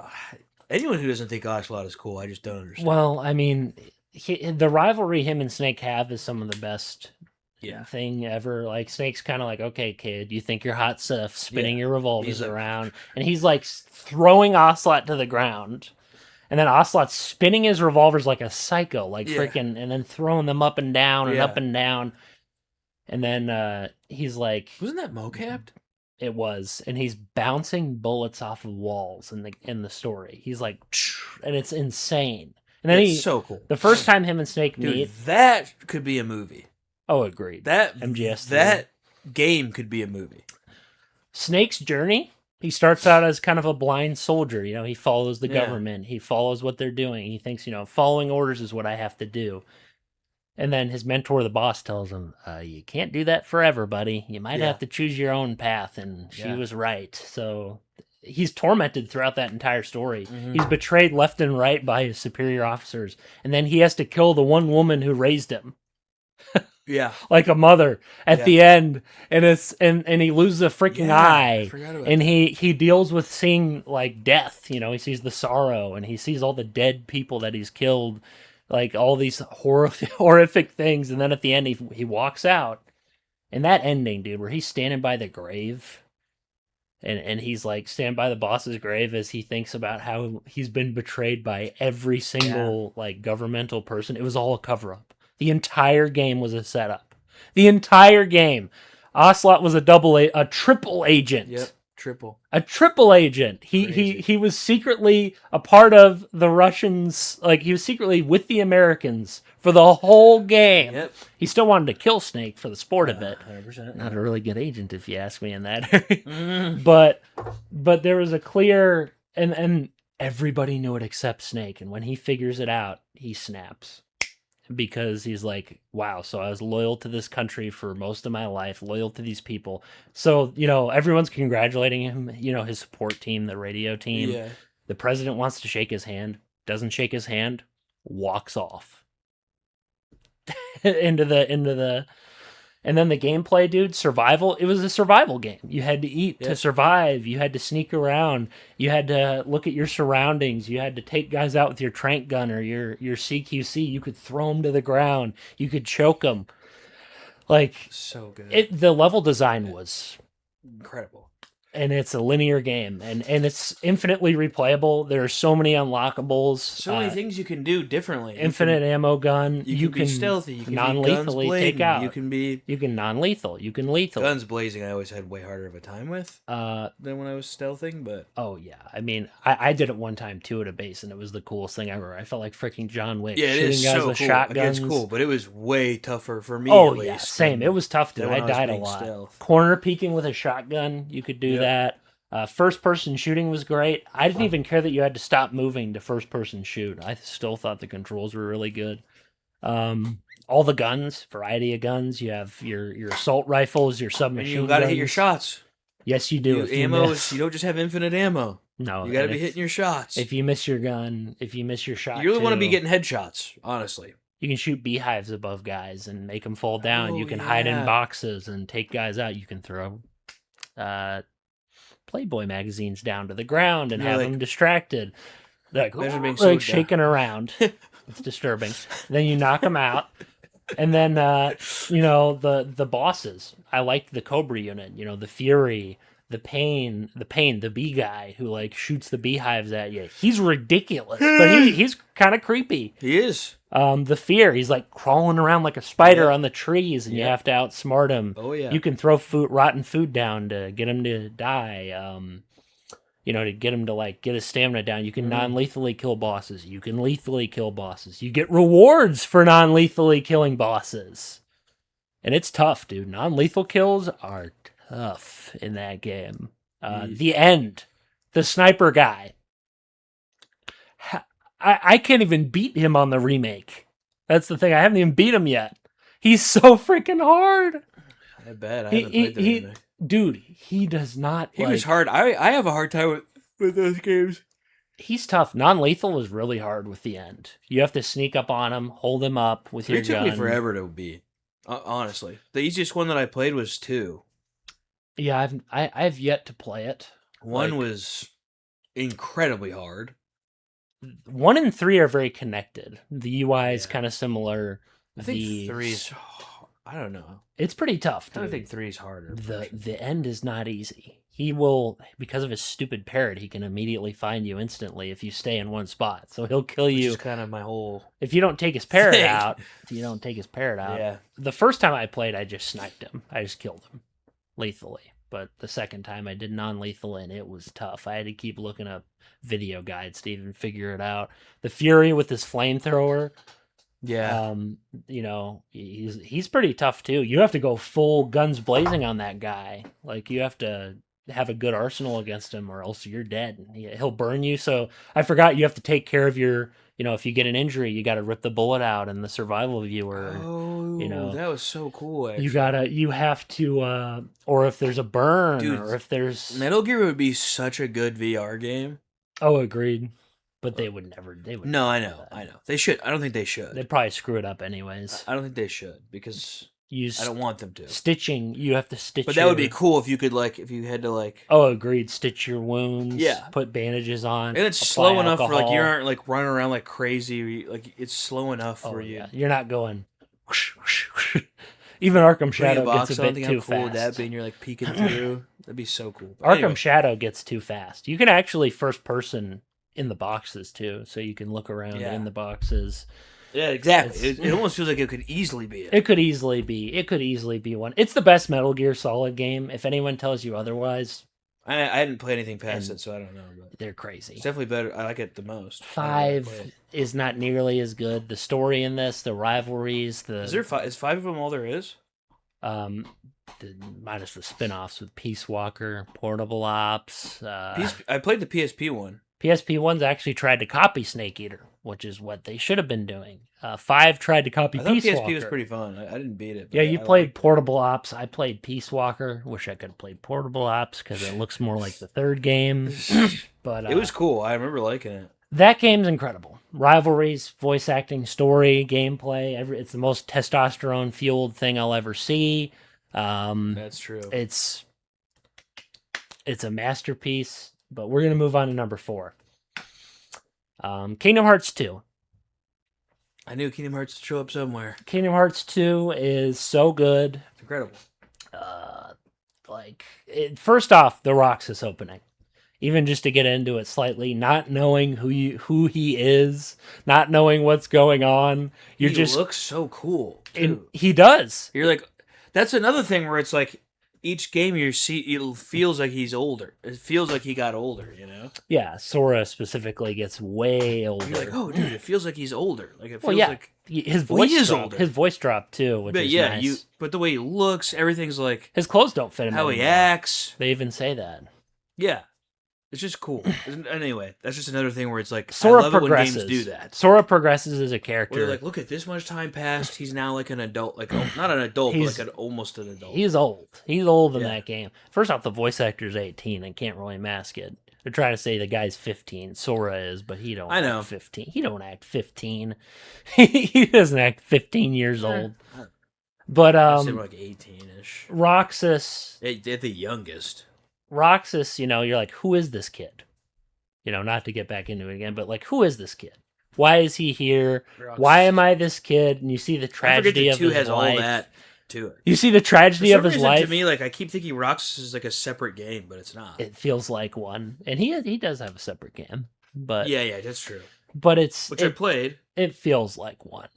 Anyone who doesn't think Ocelot is cool, I just don't understand. Well, I mean, the rivalry him and Snake have is some of the best thing ever. Like Snake's kind of like, okay, kid, you think you're hot stuff, spinning your revolvers He's like- around, and he's like throwing Ocelot to the ground, And then Ocelot's spinning his revolvers like a psycho, like Yeah. freaking, and then throwing them up and down and Yeah. up and down. And then he's like, Wasn't that mocapped? it was, and he's bouncing bullets off of walls in the story. He's like, and it's insane. And then It's so cool. the first time him and Snake Dude, meet, that could be a movie. oh, agreed. That MGS3. that game could be a movie. Snake's journey, he starts out as kind of a blind soldier. You know, he follows the Yeah. government. He follows what they're doing. He thinks, you know, following orders is what I have to do. And then his mentor, the boss, tells him, you can't do that forever, buddy. You might Yeah. have to choose your own path. And she Yeah. was right. So he's tormented throughout that entire story. Mhm. He's betrayed left and right by his superior officers. And then he has to kill the one woman who raised him. Yeah. Like a mother at Yeah. the end, and he loses a freaking I eye, forgot about and that. he deals with seeing like death. You know, he sees the sorrow, and he sees all the dead people that he's killed, like all these horrific things. And then at the end, he walks out, and that ending, dude, where he's standing by the grave, and he's like standing by the boss's grave as he thinks about how he's been betrayed by every single like governmental person. It was all a cover up. The entire game was a setup. The entire game. Ocelot was a triple agent. Yep. Triple. A triple agent. Crazy. He was secretly a part of the Russians. Like, he was secretly with the Americans for the whole game. Yep. He still wanted to kill Snake for the sport of it. 100%. Not a really good agent, if you ask me, in that area. Mm. But there was a clear, and everybody knew it except Snake. And when he figures it out, he snaps. Because he's like, wow, so I was loyal to this country for most of my life, loyal to these people. So, you know, everyone's congratulating him, you know, his support team, the radio team. Yeah. The president wants to shake his hand, doesn't shake his hand, walks off. into the and then the gameplay, dude, survival. It was a survival game. You had to eat to Yeah. survive. You had to sneak around. You had to look at your surroundings. You had to take guys out with your trank gun or your CQC. You could throw them to the ground. You could choke them. Like, So good. the level design was, Incredible. and it's a linear game, and it's infinitely replayable. There are so many unlockables. So many things you can do differently. Infinite ammo gun. You can be stealthy. You can be guns non-lethally take blazing. out. You can be You can non-lethal. You can lethal. guns blazing. I always had way harder of a time with than when I was stealthing. But Oh yeah, I mean, I did it one time too at a base, and it was the coolest thing ever. I felt like freaking John Wick, yeah, it shooting is guys so with cool. shotguns. It's cool, but it was way tougher for me. Oh at yeah, least, same. than- It was tough, dude. than when I I was died a being lot. stealth. Corner peeking with a shotgun, you could do Yep. that. First person shooting was great. I didn't even care that you had to stop moving to first person shoot. I still thought the controls were really good. All the guns, variety of guns. You have your assault rifles, your And submachine you got to guns. hit your shots. Yes, you do. If you Ammo miss. is you don't just have infinite ammo. No, You got to and be if- hitting your shots. If you miss your gun, if you miss your shot, You really want to be too, getting headshots, honestly. You can shoot beehives above guys and make them fall down. Oh, You can hide in yeah. boxes and take guys out. You can throw Playboy magazines down to the ground and Yeah, have like- them distracted. Like, Imagine being like slowed down. shaking around. It's disturbing. Then you knock them out. And then, you know, the bosses. I liked the Cobra unit, you know, the Fury, the Pain, the bee guy who, like, shoots the beehives at you. He's ridiculous, but he's kind of creepy. He is. The Fear, he's, like, crawling around like a spider Yeah. on the trees, and you Yeah. have to outsmart him. Oh yeah. You can throw rotten food down to get him to die. You know, to get him to, like, get his stamina down. You can Mhm. non-lethally kill bosses. You can lethally kill bosses. You get rewards for non-lethally killing bosses. And it's tough, dude. Non-lethal kills are tough in that game. The end. The sniper guy. I can't even beat him on the remake. That's the thing. I haven't even beat him yet. He's so freaking hard. I bet I He- haven't played the he- remake. Dude, he does not. He was hard. I have a hard time with those games. He's tough. Non-lethal was really hard with the end. You have to sneak up on him, hold him up with your It took gun. me forever to beat. Honestly, the easiest one that I played was 2. Yeah, I've yet to play it. 1 Like- was incredibly hard. 1 and 3 are very connected. The UI is Yeah. kind of similar. I think The- 3's. I don't know. It's pretty tough. I don't Dude. think 3's harder. The end is not easy. he will, because of his stupid parrot, he can immediately find you instantly if you stay in one spot. So he'll kill Which you. is kind of my whole If you don't take his parrot thing. out, Yeah. The first time I played, I just sniped him. I just killed him lethally. But the second time I did non-lethal, and it was tough. I had to keep looking up video guides to even figure it out. The Fury with his flamethrower, Yeah. you know, he's pretty tough too. You have to go full guns blazing on that guy. Like, you have to have a good arsenal against him, or else you're dead. He'll burn you. So I forgot, you have to take care of your, you know, if you get an injury, you got to rip the bullet out in the survival viewer. Oh, you know, that was so cool. Actually. you have to, or if there's a burn, Dude, or if there's Metal Gear would be such a good VR game. Oh, agreed. But they would never. No, I never know. do that. I know. They should. I don't think they should. They'd probably screw it up anyways. I don't think they should because Use I don't want them to. stitching. You have to stitch. But that would be cool if you could if you had to Oh, agreed. Stitch your wounds. Yeah. Put bandages on. And it's apply slow enough for alcohol. you aren't running around like crazy. It's slow enough for you. Yeah. You're not going. Whoosh, whoosh, whoosh. Even Arkham Shadow gets a bit too cool would that fast. be? And you're peeking through. That'd be so cool. But Arkham anyway. Shadow gets too fast. You can actually first person in the boxes too, so you can look around Yeah. in the boxes. Yeah, exactly. It almost feels like it could easily be it. It could easily be one. It's the best Metal Gear Solid game. If anyone tells you otherwise, I hadn't played anything past And- it, so I don't know. But they're crazy. it's definitely better. I like it the most. I don't know if I play 5 it. is not nearly as good. The story in this, the rivalries, Is there five? Is 5 of them all there is? um minus the spin-offs with Peace Walker, Portable Ops. I played the PSP one. PSP ones actually tried to copy Snake Eater, which is what they should have been doing. 5 tried to copy I thought Peace PSP Walker. was pretty fun. I didn't beat it. But Yeah, you I played Portable Ops. I played Peace Walker. Wish I could have played Portable Ops because it looks more like the third game. But it was cool. I remember liking it. that game's incredible. Rivalries, voice acting, story, gameplay. It's the most testosterone fueled thing I'll ever see. That's true. It's a masterpiece. But we're gonna move on to number 4. Kingdom Hearts 2. I knew Kingdom Hearts would show up somewhere. Kingdom Hearts 2 is so good. It's incredible. First off, the Roxas opening. Even just to get into it slightly, not knowing who he is, not knowing what's going on, He looks so cool. Too. He does. You're that's another thing where it's each game you see, it feels like he's older. It feels like he got older, you know? Yeah, Sora specifically gets way older. You're oh, dude, it feels like he's older. It feels Well, yeah, like... his voice he is dropped. older. His voice dropped too, which But is yeah, nice. but the way he looks, everything's His clothes don't fit him how he anymore. acts. They even say that. Yeah. It's just cool. Anyway, that's just another thing where it's Sora I love progresses. it when games do that. Sora progresses as a character. Where you're look at this much time passed. He's now an adult, not an adult, but almost an adult. He's old. He's old in Yeah. that game. First off, the voice actor's 18 and can't really mask it. They're trying to say the guy's 15. Sora is, but he don't. I know. Act 15. He don't act 15. He doesn't act 15 years old. But I'd say 18-ish. Roxas, At the youngest. you're like, who is this kid? Not to get back into it again, but who is this kid? Why is he here? Why am I this kid? And you see the tragedy of his has life. all that to it. You see the tragedy For of some his reason, life. to me, I keep thinking Roxas is a separate game, but it's not. It feels like one, and he does have a separate game, but Yeah, that's true. but I played. It feels like one.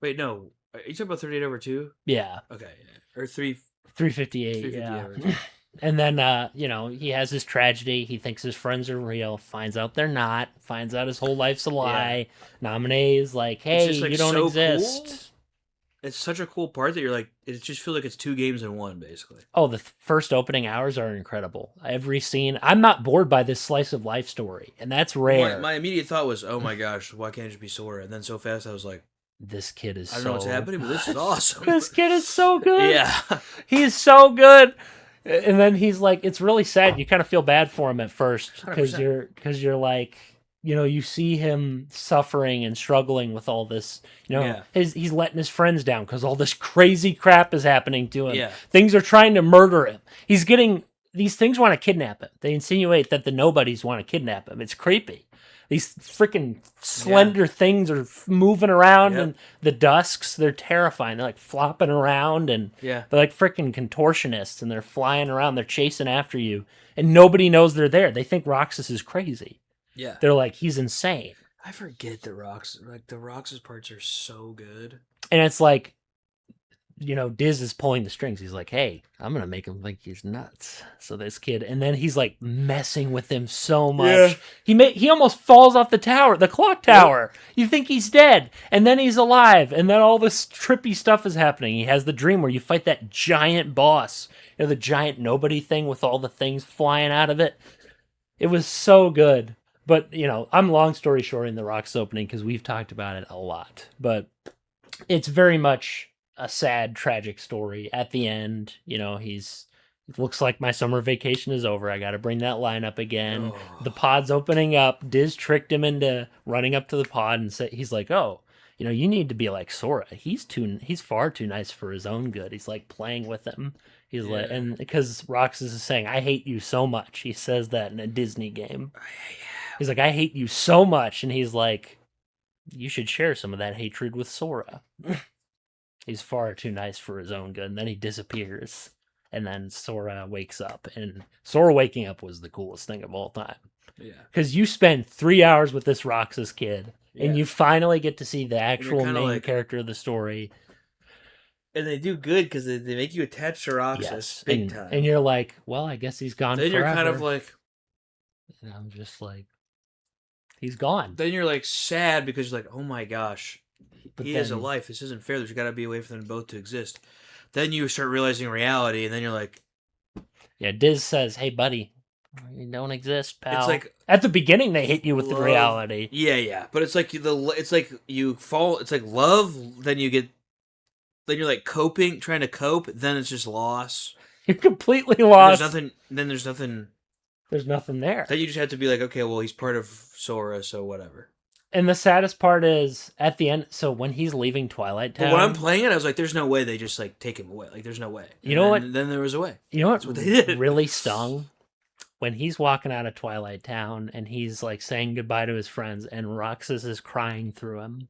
Wait, no. Are you talking about 38 over 2? Yeah, Okay, yeah. Or 3. 358. 358 Yeah, over 2. and then he has his tragedy. He thinks his friends are real. Finds out they're not. Finds out his whole life's a lie. Naminé's like, hey, It's just, you don't so exist. cool. It's such a cool part that you're it just feels like it's 2 games in one, basically. Oh, the first opening hours are incredible. Every scene. I'm not bored by this slice of life story, and that's rare. My immediate thought was, oh my gosh, why can't it just be Sora? And then so fast I was like, This kid is I don't know what's happening, but this is awesome. This kid is so good. Yeah. He's so good. And then he's like, it's really sad. You kind of feel bad for him at first because 100%. you're like, you see him suffering and struggling with all this. Yeah. He's letting his friends down because all this crazy crap is happening to him. Yeah. Things are trying to murder him. He's getting these things want to kidnap him. They insinuate that the nobodies want to kidnap him. It's creepy. These freaking slender things are moving around, Yep. and the dusks, they're terrifying. They're like flopping around, and Yeah. they're like freaking contortionists, and they're flying around. They're chasing after you, and nobody knows they're there. They think Roxas is crazy. Yeah. They're like, he's insane. I forget the Roxas parts are so good. And it's like, Diz is pulling the strings. He's like, hey, I'm going to make him think he's nuts. So this kid, and then he's like messing with him so much. Yeah. He almost falls off the clock tower. Yep. You think he's dead, and then he's alive, and then all this trippy stuff is happening. He has the dream where you fight that giant boss, the giant nobody thing with all the things flying out of it. It was so good. But, I'm long story short in the Roxas opening because we've talked about it a lot. But it's very much a sad, tragic story. At the end, it looks like my summer vacation is over. I got to bring that line up again. Oh. The pod's opening up. Diz tricked him into running up to the pod and he's like, oh, you need to be like Sora. He's far too nice for his own good. He's like playing with him. He's like, and because Roxas is saying, I hate you so much. He says that in a Disney game. He's like, I hate you so much. And he's like, you should share some of that hatred with Sora. He's far too nice for his own good. And then he disappears. And then Sora wakes up. And Sora waking up was the coolest thing of all time. Yeah. Because you spend 3 hours with this Roxas kid. Yeah. And you finally get to see the actual main like, character of the story. And they do good because they make you attached to Roxas big time. And you're like, well, I guess he's gone then forever. You're kind of like... And I'm just like, he's gone. Then you're like sad because you're like, oh my gosh. He has a life. This isn't fair. There's got to be a way for them both to exist. Then you start realizing reality, and then you're like... Yeah, Diz says, hey, buddy, you don't exist, pal. It's like... At the beginning, they hit you with the reality. Yeah. But it's like you fall... It's like love, then you get... Then you're like coping, trying to cope, then it's just loss. You're completely lost. There's nothing... There's nothing there. Then you just have to be like, okay, well, he's part of Sora, so whatever. And the saddest part is at the end. So when he's leaving Twilight Town, but when I'm playing it, I was like, "There's no way they just like take him away. Like, there's no way." You know what? Then there was a way. You know what? That's what they did. Really stung when he's walking out of Twilight Town and he's like saying goodbye to his friends, and Roxas is crying through him.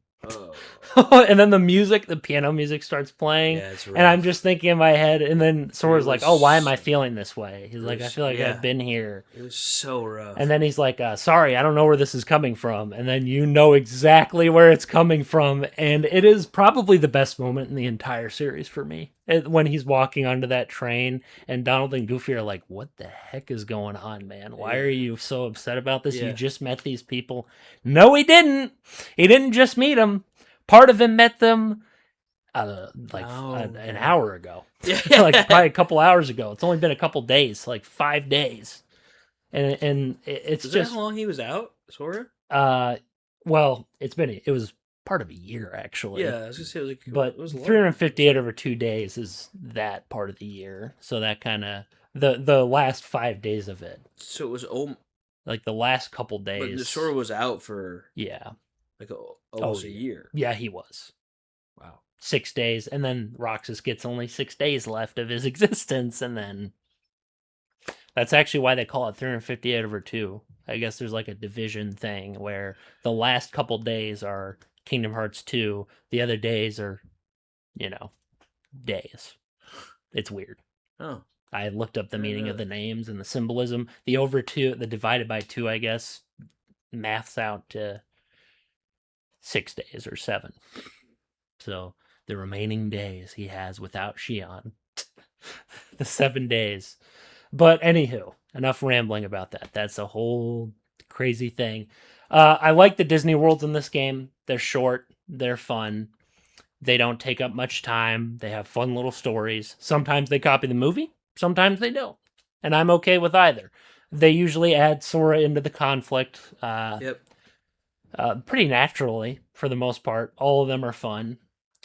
Oh. And then the piano music starts playing. Yeah, it's rough. And I'm just thinking in my head, and then Sora's like, oh, why am I feeling this way? He's like, I feel like I've been here. It was so rough. And then he's like, sorry, I don't know where this is coming from. And then you know exactly where it's coming from. And it is probably the best moment in the entire series for me. When he's walking onto that train and Donald and Goofy are like, what the heck is going on, man? Why are you so upset about this? You just met these people. No, he didn't. He didn't just meet them. Part of him met them an hour ago. Like probably a couple hours ago. It's only been a couple days, like 5 days. And it's is just... that how long he was out, Sora? Well, it was part of a year, actually. Yeah, I was gonna say, but it was 358 over 2 days is that part of the year. So that kind of the last 5 days of it. So it was like the last couple days. But the Sora was out for like almost a year. Yeah, he was. Wow, 6 days, and then Roxas gets only 6 days left of his existence, and then that's actually why they call it 358 over 2. I guess there's like a division thing where the last couple days are Kingdom Hearts 2. The other days are, days. It's weird. Oh. I looked up the meaning of the names and the symbolism. The over 2, the divided by 2, I guess, maths out to 6 days or 7. So the remaining days he has without Xion. The 7 days. But anywho, enough rambling about that. That's a whole crazy thing. I like the Disney worlds in this game. They're short. They're fun. They don't take up much time. They have fun little stories. Sometimes they copy the movie. Sometimes they don't. And I'm okay with either. They usually add Sora into the conflict. Pretty naturally, for the most part. All of them are fun.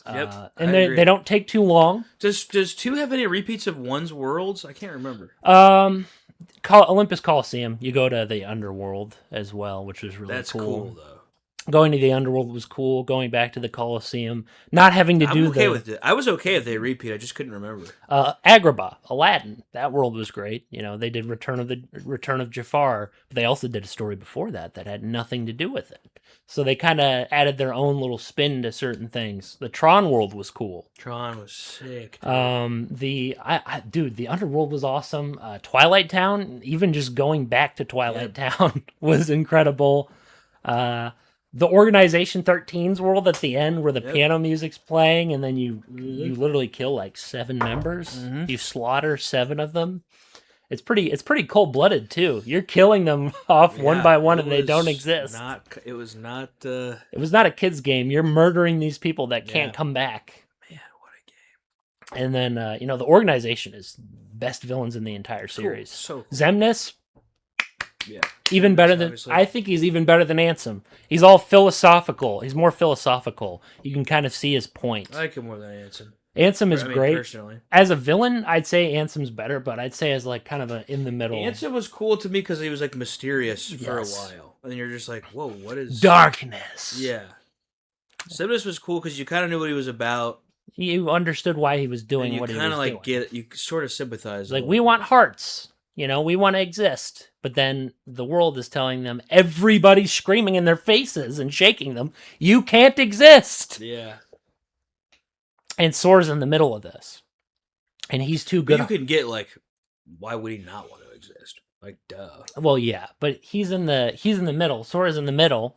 And they don't take too long. Does 2 have any repeats of 1's worlds? I can't remember. Olympus Coliseum. You go to the underworld as well, which is really cool. That's cool, though. Going to the underworld was cool. Going back to the Colosseum, not having to do I'm okay with it. I was okay if they repeat. I just couldn't remember. Agrabah, Aladdin. That world was great. You know, they did Return of Jafar, but they also did a story before that that had nothing to do with it. So they kind of added their own little spin to certain things. The Tron world was cool. Tron was sick. Dude, the underworld was awesome. Twilight Town, even just going back to Twilight Town was incredible. The Organization 13's world at the end where the piano music's playing and then you literally kill like 7 members. Mm-hmm. You slaughter 7 of them. It's pretty cold-blooded too. You're killing them off one by one and they don't exist. It was not a kid's game. You're murdering these people that can't come back. Man, what a game. And then the Organization is best villains in the entire series. Cool. So cool. Zemnis, yeah. Even better than obviously. I think he's even better than Ansem. He's all philosophical. He's more philosophical. You can kind of see his point. I like him more than Ansem. Ansem is great. Personally. As a villain, I'd say Ansem's better, but I'd say as like kind of a in the middle. Ansem was cool to me because he was like mysterious for a while. And then you're just like, whoa, what is darkness? Yeah. Zemnis was cool because you kind of knew what he was about. You understood why he was doing what he was doing. You sort of sympathize. Like, we want hearts. We want to exist. But then the world is telling them, everybody's screaming in their faces and shaking them, you can't exist. Yeah. And Sora's in the middle of this. And he's too good. But you can get, like, why would he not want to exist? Like, duh. Well, yeah, but he's in the middle. Sora's in the middle,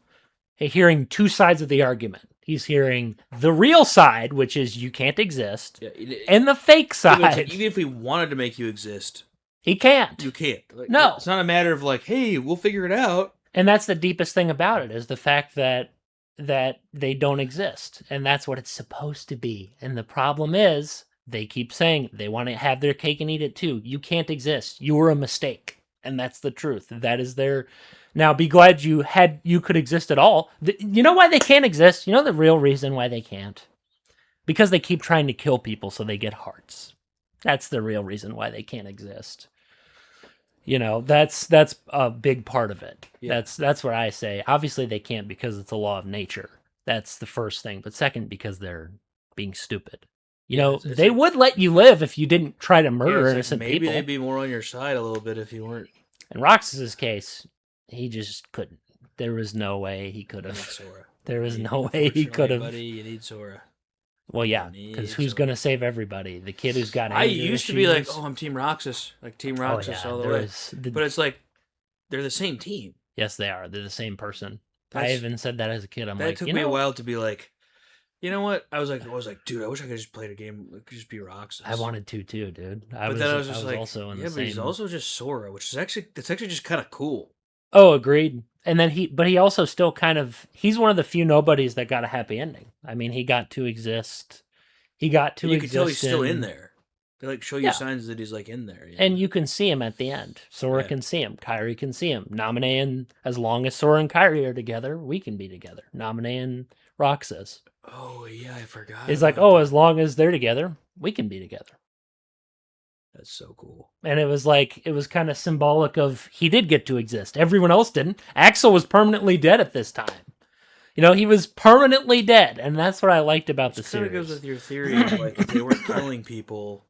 hearing 2 sides of the argument. He's hearing the real side, which is you can't exist, and the fake side. Even if we wanted to make you exist, he can't. You can't. Like, no. It's not a matter of like, hey, we'll figure it out. And that's the deepest thing about it, is the fact that they don't exist. And that's what it's supposed to be. And the problem is, they keep saying they want to have their cake and eat it too. You can't exist. You were a mistake. And that's the truth. That is their... Now, be glad you could exist at all. You know why they can't exist? You know the real reason why they can't? Because they keep trying to kill people so they get hearts. That's the real reason why they can't exist. That's a big part of it. Yeah. That's what I say. Obviously, they can't because it's a law of nature. That's the first thing. But second, because they're being stupid. They would let you live if you didn't try to murder innocent people. Maybe they'd be more on your side a little bit if you weren't. In Roxas's case, he just couldn't. There was no way he could have. There was no way he could have. Buddy, you need Sora. Well, yeah, because who's going to save everybody? The kid who's got. I used to be like, I'm Team Roxas, like Team Roxas all the way. But it's like they're the same team. Yes, they are. They're the same person. I even said that as a kid. That took me a while to be like, you know what? I was like, dude, I wish I could just play the game. It could just be Roxas. I wanted to too, dude. I was also in the same. But he's also just Sora, which is actually just kind of cool. Oh, agreed. And then he also still he's one of the few nobodies that got a happy ending. I mean, he got to exist. You can tell he's still in there. They like show you signs that he's like in there. And you can see him at the end. Sora can see him. Kairi can see him. Naminé, and as long as Sora and Kairi are together, we can be together. Naminé and Roxas. Oh, yeah, I forgot. It's like, as long as they're together, we can be together. That's so cool. And it was kind of symbolic of he did get to exist. Everyone else didn't. Axel was permanently dead at this time. He was permanently dead, and that's what I liked about the series. It goes with your theory of like if they weren't killing people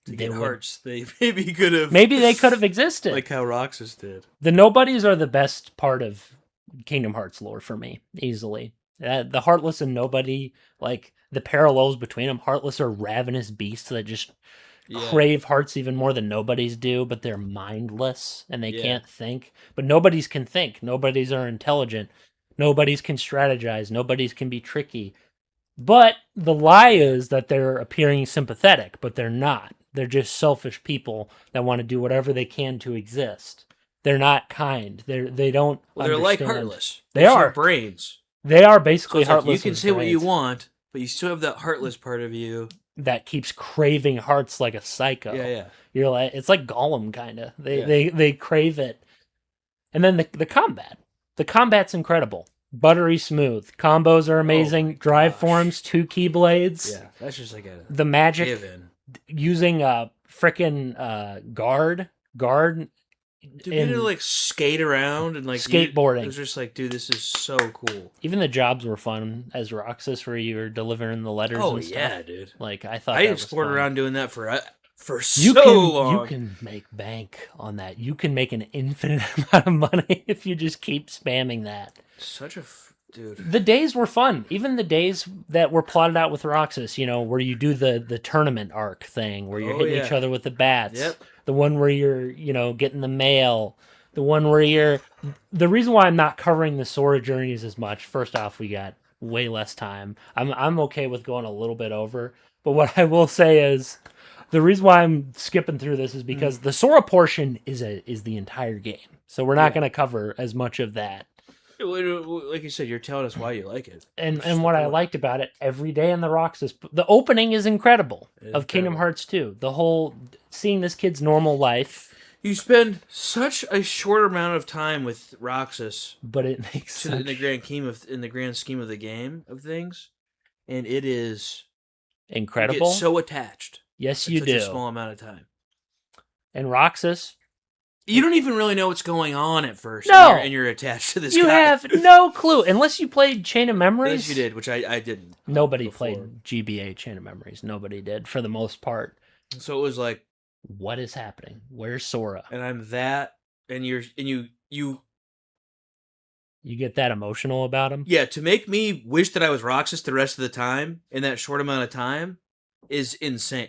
to get hearts, they maybe could have. Maybe they could have existed, like how Roxas did. The nobodies are the best part of Kingdom Hearts lore for me, easily. The Heartless and Nobody, like the parallels between them. Heartless are ravenous beasts that just crave hearts even more than nobodies do, but they're mindless and they can't think. But nobodies can think. Nobodies are intelligent. Nobodies can strategize. Nobodies can be tricky. But the lie is that they're appearing sympathetic, but they're not. They're just selfish people that want to do whatever they can to exist. They're not kind. They don't. Well, they're like Heartless. They are brains. They are basically Heartless. Like you can say what you want, but you still have that Heartless part of you that keeps craving hearts like a psycho. Yeah. You're like, it's like Gollum kind of. They crave it. And then the combat. The combat's incredible. Buttery smooth. Combos are amazing. Drive forms, 2 keyblades. Yeah, that's just like the magic given. Using a frickin' guard Dude, being able to like skate around and like skateboarding. It was just like, dude, this is so cool. Even the jobs were fun as Roxas, where you were delivering the letters. Oh and stuff. yeah, dude. Like I thought I that explored was fun. around doing that for you so can, long. You can make bank on that. You can make an infinite amount of money if you just keep spamming that. Such a dude. The days were fun. Even the days that were plotted out with Roxas, where you do the tournament arc thing, where you're hitting each other with the bats. Yep. The one where you're, getting the mail. The one where you're... The reason why I'm not covering the Sora journeys as much, first off, we got way less time. I'm okay with going a little bit over. But what I will say is... The reason why I'm skipping through this is because the Sora portion is the entire game. So we're not going to cover as much of that. Like you said, you're telling us why you like it. And what I liked about it, every day in the Roxas, the opening is incredible of Kingdom Hearts 2. The whole, seeing this kid's normal life. You spend such a short amount of time with Roxas. But it makes in the grand scheme of the game of things. And it is... incredible. You get so attached. Yes, you do. Such a small amount of time. And Roxas, you don't even really know what's going on at first. No, and you're attached to this. You guy. have no clue unless you played Chain of Memories. Yes, you did, which I didn't. Nobody played GBA Chain of Memories. Nobody did for the most part. So it was like, what is happening? Where's Sora? And I'm that, and you get that emotional about him. Yeah, to make me wish that I was Roxas the rest of the time in that short amount of time. Is insane.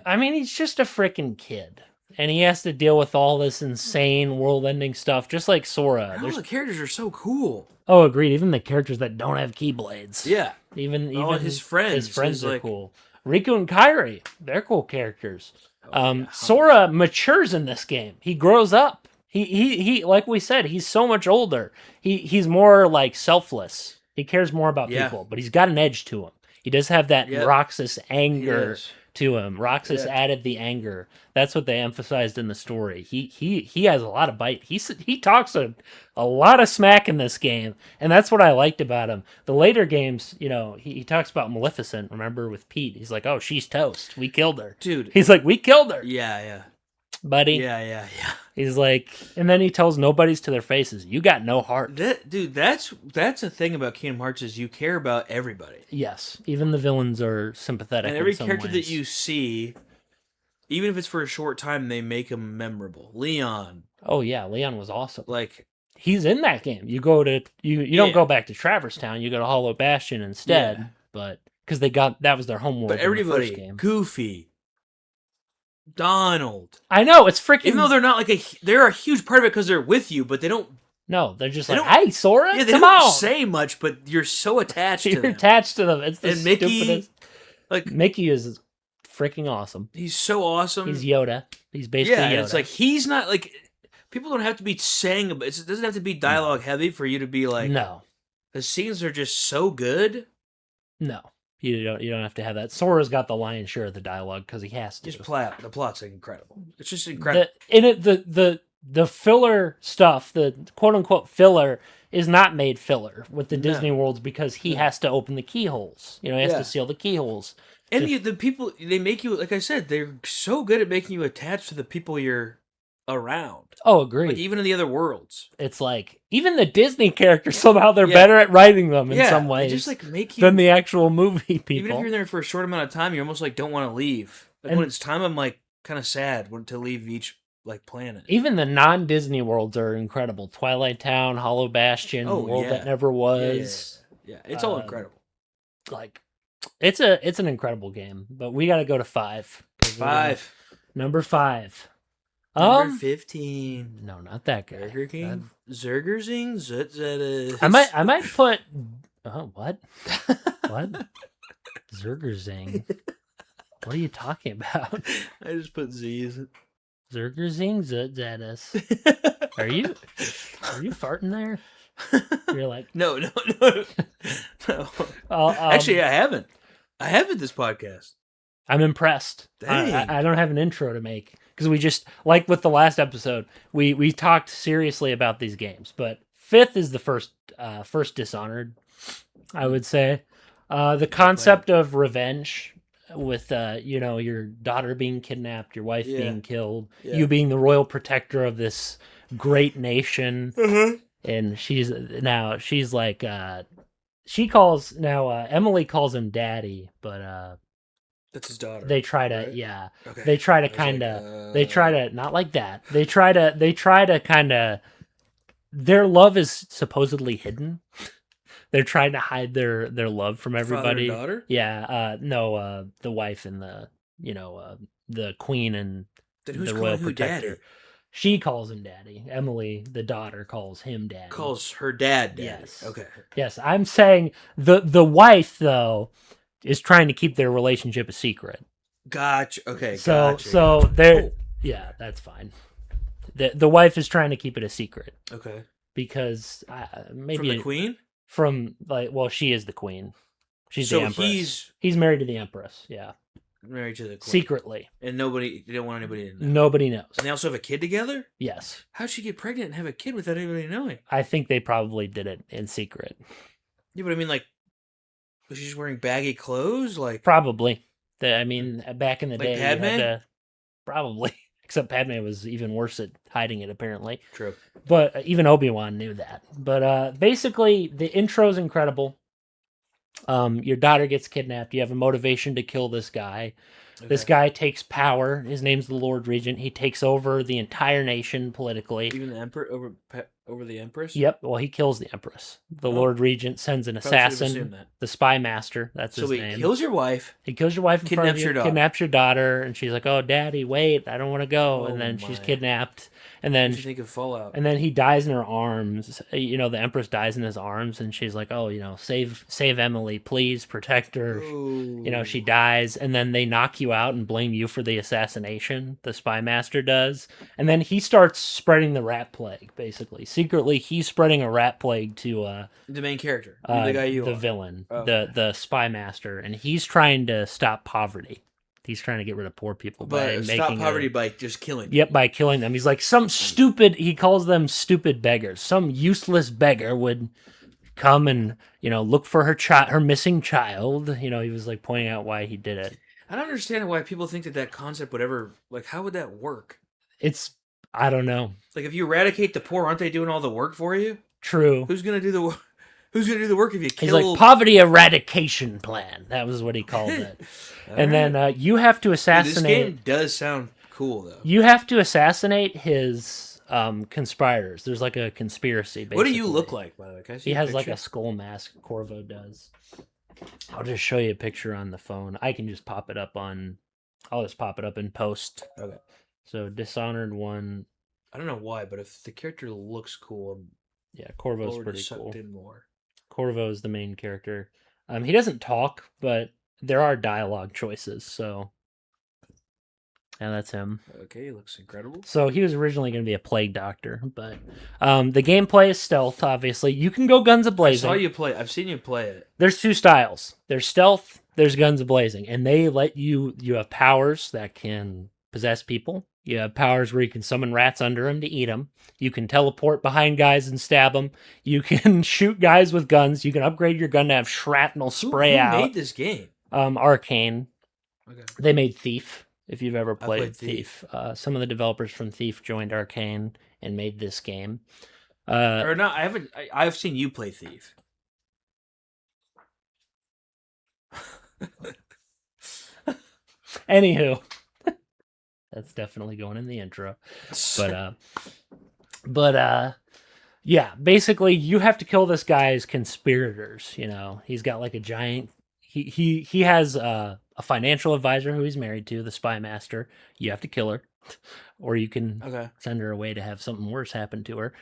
I mean, he's just a freaking kid. And he has to deal with all this insane world-ending stuff, just like Sora. All the characters are so cool. Oh, agreed. Even the characters that don't have Keyblades. Yeah. Even his friends. His friends are cool. Riku and Kairi, they're cool characters. Sora matures in this game. He grows up. He like we said, he's so much older. He's more like selfless. He cares more about people, but he's got an edge to him. He does have that Roxas anger to him. Roxas added the anger. That's what they emphasized in the story. He has a lot of bite. He talks a lot of smack in this game, and that's what I liked about him. The later games, he talks about Maleficent. Remember with Pete? He's like, "Oh, she's toast. We killed her, dude." He's like, "We killed her." Yeah. Buddy. Yeah. He's like, and then he tells nobodies to their faces, "You got no heart." That's a thing about Kingdom Hearts is you care about everybody. Yes, even the villains are sympathetic. And every in some character ways. that you see, even if it's for a short time, they make them memorable. Leon. Oh yeah, Leon was awesome. Like he's in that game. You go to you don't go back to Traverse Town. You go to Hollow Bastion instead. But because that was their homeworld. But everybody, in the first game. Goofy. Donald. I know, it's freaking... Even though they're not they're a huge part of it because they're with you, but they don't... No, they're just hey, Sora, yeah, they come don't on. say much, but you're so attached to them. You're attached to them. It's the Mickey, stupidest... Mickey is freaking awesome. He's so awesome. He's Yoda. He's basically Yoda. Yeah, it's like, he's not, people don't have to be saying... It doesn't have to be dialogue heavy for you to be like... No. The scenes are just so good. No. You don't have to have that. Sora's got the lion's share of the dialogue because he has to. The plot's incredible. It's just incredible. The filler stuff, the quote unquote filler, is not made filler with the Disney worlds because he has to open the keyholes. He has to seal the keyholes. And the people, they make you, like I said, they're so good at making you attached to the people you're around. Oh, agreed. Like even in the other worlds, it's like even the Disney characters somehow they're better at writing them in some ways, just make you than the actual movie people. Even if you're there for a short amount of time, you almost don't want to leave. When it's time, I'm kind of sad to leave each planet. Even the non-Disney worlds are incredible. Twilight Town, Hollow Bastion, World That Never Was. Yeah. It's all incredible. It's an incredible game, but we got to go to 5. 5. Number 5. Number 15. No, not that guy. Burger King. Zergerzing. Zutzeta. I might put. Oh, what? What? Zergerzing. What are you talking about? I just put Z's. Zergerzing Zutzatus. Are you farting there? You're like no. Actually, I haven't. I haven't this podcast. I'm impressed. I don't have an intro to make. Because we just, like with the last episode, we talked seriously about these games. But 5th is the first Dishonored, I would say. The concept of revenge with your daughter being kidnapped, your wife Yeah. being killed, Yeah. you being the royal protector of this great nation, Uh-huh. and she's like she calls now Emily calls him daddy, but That's his daughter. they try to right? Okay. they try to I was kind like, of they try to not like that. They try to kind of their love is supposedly hidden. They're trying to hide their love from everybody. Father and daughter? Yeah, no, the wife and the queen and Then who's the calling royal who protector. daddy? She calls him daddy. Emily, the daughter, calls him daddy. Calls her dad daddy. Yes. Okay. Yes, I'm saying the wife though is trying to keep their relationship a secret. Gotcha. Okay. So Gotcha. so they're yeah, that's fine. The wife is trying to keep it a secret Okay. because maybe From the queen? from she is the queen. She's So the empress. he's married to the empress. Yeah, married to the queen. secretly. And they don't want anybody to know. Nobody knows. And they also have a kid together? Yes, How'd she get pregnant and have a kid without anybody knowing? I think they probably did it in secret. Yeah, but I mean, like, was she just wearing baggy clothes? Like, Probably. I mean, back in the Like day, you Padme? had to, probably. Except Padme was even worse at hiding it, apparently. true. But even Obi-Wan knew that. But basically, the intro's incredible. Your daughter gets kidnapped. You have a motivation to kill this guy. Okay. This guy takes power. His name's the Lord Regent. He takes over the entire nation politically. Even the emperor over the empress? Yep. Well, he kills the Empress. The Oh. Lord Regent sends an Probably should have assumed assassin, that. the Spy Master. That's So his he name. kills your wife. He kills your wife in front of Kidnaps you, your daughter. kidnaps your daughter, and she's like, "Oh, Daddy, wait, I don't want to go." Oh and then she's my. kidnapped, and What then do you think of Fallout? and then he dies in her arms. The Empress dies in his arms, and she's like, "Oh, save Emily, please, protect her." She dies, and then they knock you out and blame you for the assassination. The Spy Master does, and then he starts spreading the rat plague. Basically, secretly, he's spreading a rat plague to The main character. The guy you the are. villain, Oh. the Spy Master, and he's trying to stop poverty. He's trying to get rid of poor people by But stop making poverty by just killing Yep, by killing them. He's like he calls them stupid beggars. Some useless beggar would come and, look for her missing child. He was like pointing out why he did it. I don't understand why people think that concept would ever, like, how would that work? I don't know. Like, if you eradicate the poor, aren't they doing all the work for you? True. Who's gonna do the work? Who's gonna do the work if you He's kill? like poverty eradication plan. That was what he called it. And then you have to Dude, assassinate. this game does sound cool though. You have to assassinate his conspirators. There's like a conspiracy. Basically. What do you look like, by the way? Can I see He a has like picture? a skull mask. Corvo does. I'll just show you a picture on the phone. I can just pop it up I'll just pop it up in post. Okay. So Dishonored 1. I don't know why, but if the character looks cool, Yeah, I'm Corvo's already pretty sucked cool. in more. Corvo is the main character. He doesn't talk, but there are dialogue choices. So, and that's him. Okay, he looks incredible. So he was originally going to be a plague doctor, but the gameplay is stealth. Obviously, you can go guns a blazing. I saw you play. I've seen you play it. There's two styles. There's stealth. There's guns a blazing, and they let you have powers that can possess people. You have powers where you can summon rats under them to eat them. You can teleport behind guys and stab them. You can shoot guys with guns. You can upgrade your gun to have shrapnel spray Who out. made this game? Arcane. Okay. They made Thief. If you've ever played played Thief, some of the developers from Thief joined Arcane and made this game. Or not? I haven't. I've seen you play Thief. Anywho, that's definitely going in the intro. But yeah, basically you have to kill this guy's conspirators. He's got like a giant. He has a financial advisor who he's married to, the Spy Master. You have to kill her, or you can send her away to have something worse happen to her.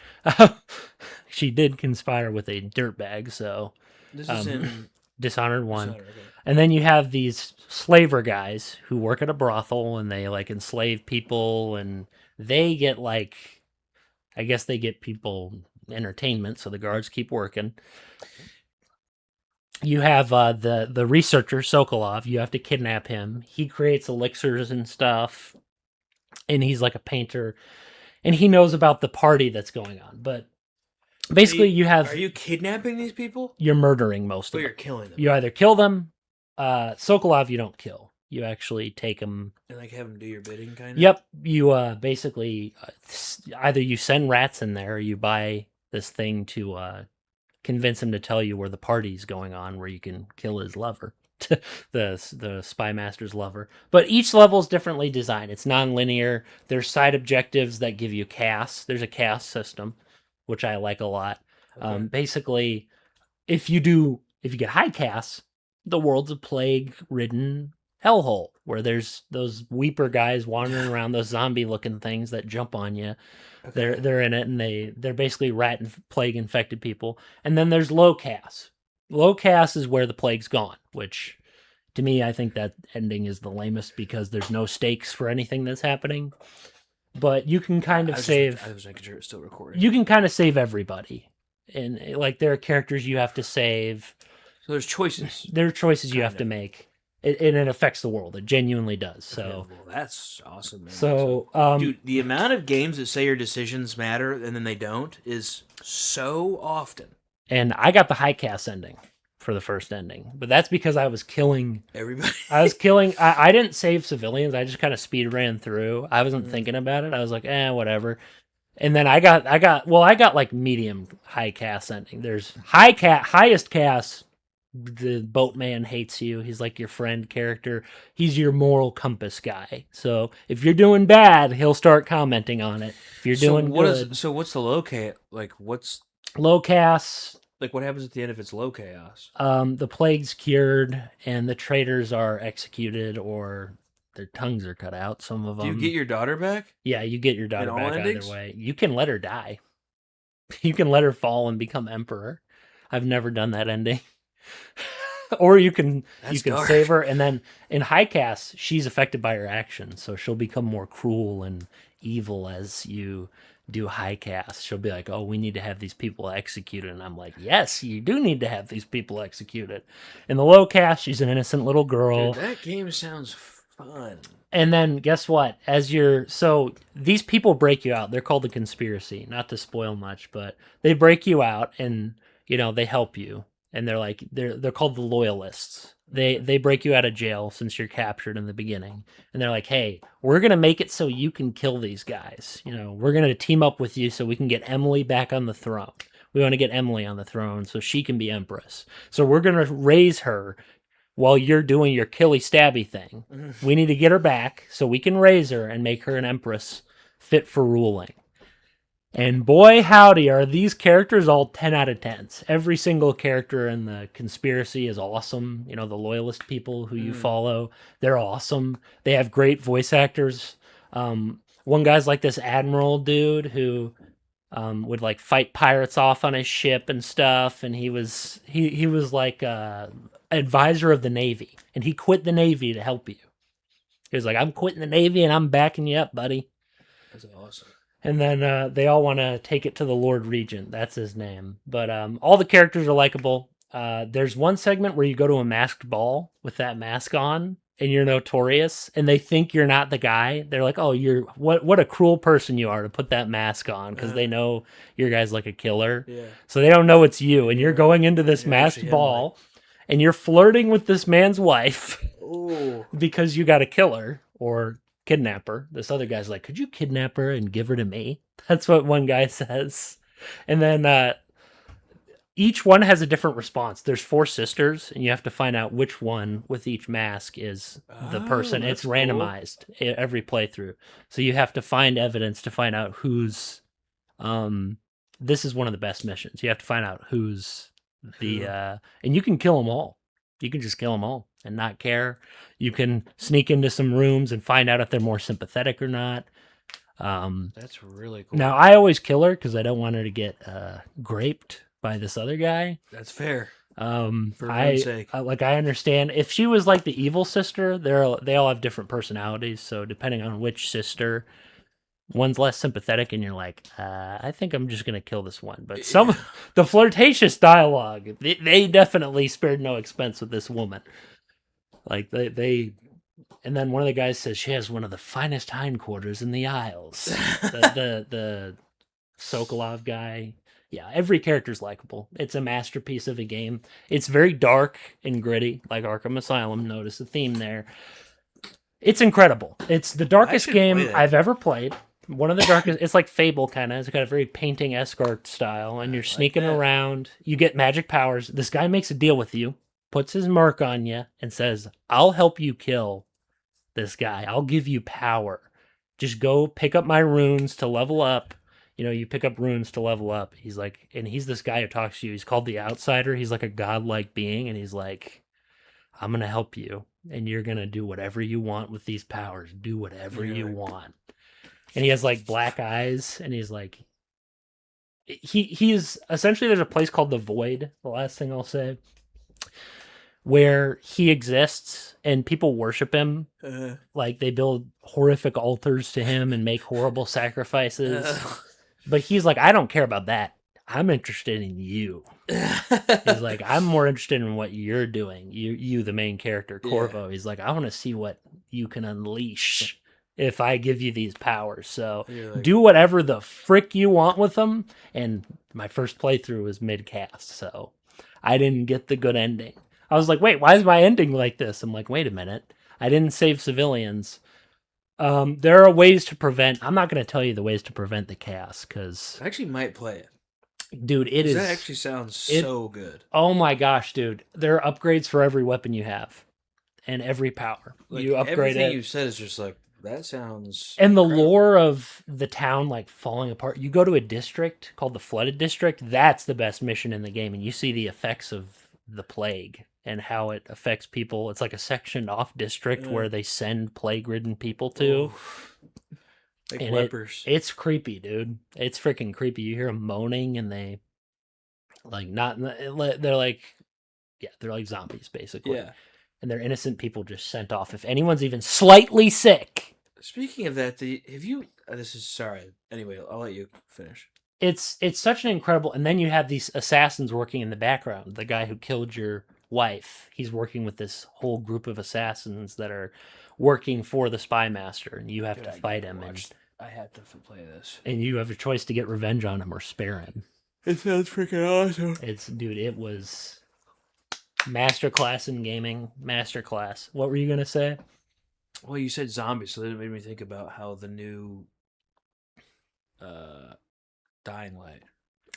She did conspire with a dirtbag, so This is in Dishonored 1. Dishonored, okay. And then you have these slaver guys who work at a brothel and they like enslave people, and they get I guess they get people entertainment, so the guards keep working. You have the researcher Sokolov. You have to kidnap him. He creates elixirs and stuff, and he's like a painter, and he knows about the party that's going on. But basically, Are you kidnapping these people? You're murdering most of Or them. you're killing them? You either kill them. Sokolov, you don't kill. You actually take them. And like have them do your bidding, kind of. Yep, you basically either you send rats in there, or you buy this thing to convince him to tell you where the party's going on, where you can kill his lover, the spy master's lover. But each level is differently designed. It's non-linear. There's side objectives that give you casts. There's a cast system, which I like a lot. Okay. Basically, if you get high casts, the world's a plague-ridden hellhole where there's those weeper guys wandering around, those zombie-looking things that jump on you. Okay. They're in it, and they're basically rat and plague infected people. And then there's low casts. Low casts is where the plague's gone, which to me I think that ending is the lamest because there's no stakes for anything that's happening. But you can kind of save. I was making sure it's still recording. You can kind of save everybody, and like there are characters you have to save. So there's choices. There are choices you have to make, and it affects the world. It genuinely does. So, Okay, well, that's awesome, man. so Dude, the amount of games that say your decisions matter and then they don't is so often. and I got the high cast ending for the first ending, but that's because I was killing. Everybody. I didn't save civilians. I just kind of speed ran through. I wasn't thinking about it. I was like, whatever. And then I got like medium high cast ending. There's highest cast. The boatman hates you. He's like your friend character. He's your moral compass guy. So if you're doing bad, he'll start commenting on it. If you're doing good, So what's the low chaos? Like what's low cast. like what happens at the end if it's low chaos? The plague's cured and the traitors are executed or their tongues are cut out. Some of them. Do you get your daughter back? Yeah, you get your daughter all back endings? either way. You can let her die. You can let her fall and become emperor. I've never done that ending. Or you can dark. save her, and then in high cast, she's affected by her actions, so she'll become more cruel and evil as you do high cast. She'll be like, "Oh, we need to have these people executed," and I'm like, "Yes, you do need to have these people executed." In the low cast, she's an innocent little girl. Dude, that game sounds fun. And then guess what? So these people break you out. They're called the conspiracy. Not to spoil much, but they break you out and they help you. And they're like they're called the loyalists. They break you out of jail since you're captured in the beginning. And they're like, "Hey, we're going to make it so you can kill these guys. We're going to team up with you so we can get Emily back on the throne. We want to get Emily on the throne so she can be empress. So we're going to raise her while you're doing your killy stabby thing. We need to get her back so we can raise her and make her an empress fit for ruling." And boy, howdy, are these characters all 10 out of 10s. Every single character in the conspiracy is awesome. The loyalist people who you follow, they're awesome. They have great voice actors. One guy's like this admiral dude who would like fight pirates off on his ship and stuff. And he was like advisor of the Navy, and he quit the Navy to help you. He was like, "I'm quitting the Navy and I'm backing you up, buddy." That's awesome. And then they all want to take it to the Lord Regent. That's his name. But all the characters are likable. There's one segment where you go to a masked ball with that mask on, and you're notorious, and they think you're not the guy. They're like, "Oh, you're what a cruel person you are to put that mask on," because they know your guy's like a killer. Yeah. So they don't know it's you, and you're going into this You're masked actually ball, and you're flirting with this man's wife Oh. because you got to kill her or kidnap her. This other guy's like, "Could you kidnap her and give her to me?" That's what one guy says. And then each one has a different response. There's 4 sisters, and you have to find out which one with each mask is the person. It's that's cool. randomized every playthrough. So you have to find evidence to find out who's this is one of the best missions. You have to find out who's the and you can kill them all. You can just kill them all and not care. You can sneak into some rooms and find out if they're more sympathetic or not. That's really cool. Now, I always kill her because I don't want her to get graped by this other guy. That's fair. For I one's sake. I understand if she was like the evil sister. They all have different personalities, so depending on which sister, one's less sympathetic, and you're like, I think I'm just gonna kill this one. But the flirtatious dialogue, they definitely spared no expense with this woman. Like they and then one of the guys says she has one of the finest hindquarters in the Isles. the Sokolov guy. Yeah, every character's likable. It's a masterpiece of a game. It's very dark and gritty, like Arkham Asylum. Notice the theme there. It's incredible. It's the darkest should play game that. I've ever played. One of the darkest. It's like Fable kind of. It's got a very painting-esque art style, and you're sneaking that. around. You get magic powers. This guy makes a deal with you, puts his mark on you, and says, "I'll help you kill this guy. I'll give you power. Just go pick up my runes to level up." You know, you pick up runes to level up. He's like, and he's this guy who talks to you. He's called the Outsider. He's like a godlike being, and he's like, I'm gonna help you, and you're gonna do whatever you want with these powers. Do whatever you want. And he has like black eyes, and he's like, he is essentially, there's a place called the Void. The last thing I'll say, where he exists, and people worship him. Like they build horrific altars to him and make horrible sacrifices. But he's like, I don't care about that. I'm interested in you. He's like, I'm more interested in what you're doing. You, the main character, Corvo. He's like, I want to see what you can unleash if I give you these powers. So like, do whatever the frick you want with them. And my first playthrough was mid-cast, so I didn't get the good ending. I was like, wait, why is my ending like this? I'm like, wait a minute. I didn't save civilians. There are ways to prevent. I'm not going to tell you the ways to prevent the chaos, because I actually might play it. Dude, it is. That actually sounds so good. Oh my gosh, dude! There are upgrades for every weapon you have, and every power. Like, you upgrade everything it. you said is just like, that sounds. And the incredible. lore of the town like falling apart. You go to a district called the Flooded District. That's the best mission in the game, and you see the effects of the plague and how it affects people. It's like a sectioned off district where they send plague-ridden people to. Like and lepers. It's creepy, dude. It's freaking creepy. You hear them moaning, and they like they're like, yeah, they're like zombies basically. Yeah. And they're innocent people just sent off. If anyone's even slightly sick. Speaking of that, have you? This is sorry. Anyway, I'll let you finish. It's such an incredible. And then you have these assassins working in the background. The guy who killed your wife, he's working with this whole group of assassins that are working for the spy master, and you have to fight him. And I have to play this. And you have a choice to get revenge on him or spare him. It sounds freaking awesome. It was masterclass in gaming. Masterclass. What were you gonna say? Well, you said zombies, so that made me think about how the new Dying Light.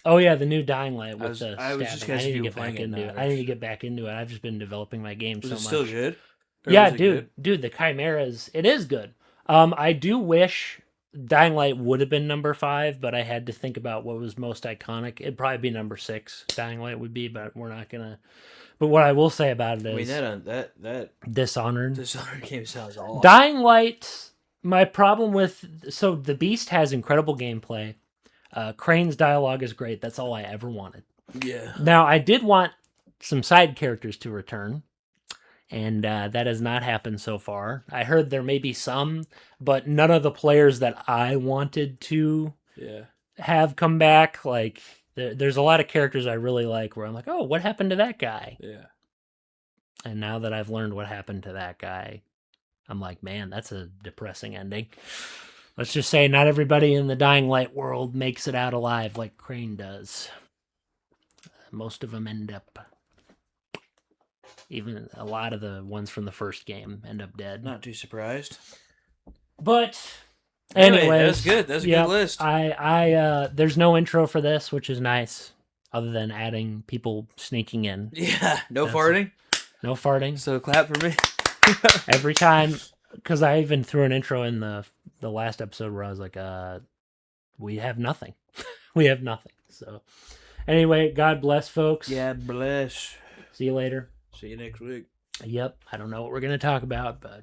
Oh yeah, the new Dying Light with the I was stabbing. just gonna I need to see you get back playing it into now. it. I need to get back into it. I've just been developing my game Was so it much. still good? Or Yeah, was it good? dude, the Chimeras. It is good. I do wish Dying Light would have been number 5, but I had to think about what was most iconic. It'd probably be number 6. Dying Light would be, but we're not gonna. But what I will say about it is, I mean, that Dishonored. Dishonored game sounds awesome. Dying Light. My problem with the Beast has incredible gameplay. Crane's dialogue is great. That's all I ever wanted. Yeah. Now I did want some side characters to return. And that has not happened so far. I heard there may be some, but none of the players that I wanted to have come back. Like, there's a lot of characters I really like where I'm like, oh, what happened to that guy? Yeah. And now that I've learned what happened to that guy, I'm like, man, that's a depressing ending. Let's just say not everybody in the Dying Light world makes it out alive like Crane does. Most of them end up... Even a lot of the ones from the first game end up dead. Not too surprised. But anyway, that's good. That's a good list. I there's no intro for this, which is nice, other than adding people sneaking in. Yeah, no farting. No farting. So clap for me. Every time, because I even threw an intro in the last episode where I was like, we have nothing. We have nothing. So anyway, God bless, folks. Yeah, bless. See you later. See you next week. Yep. I don't know what we're going to talk about, but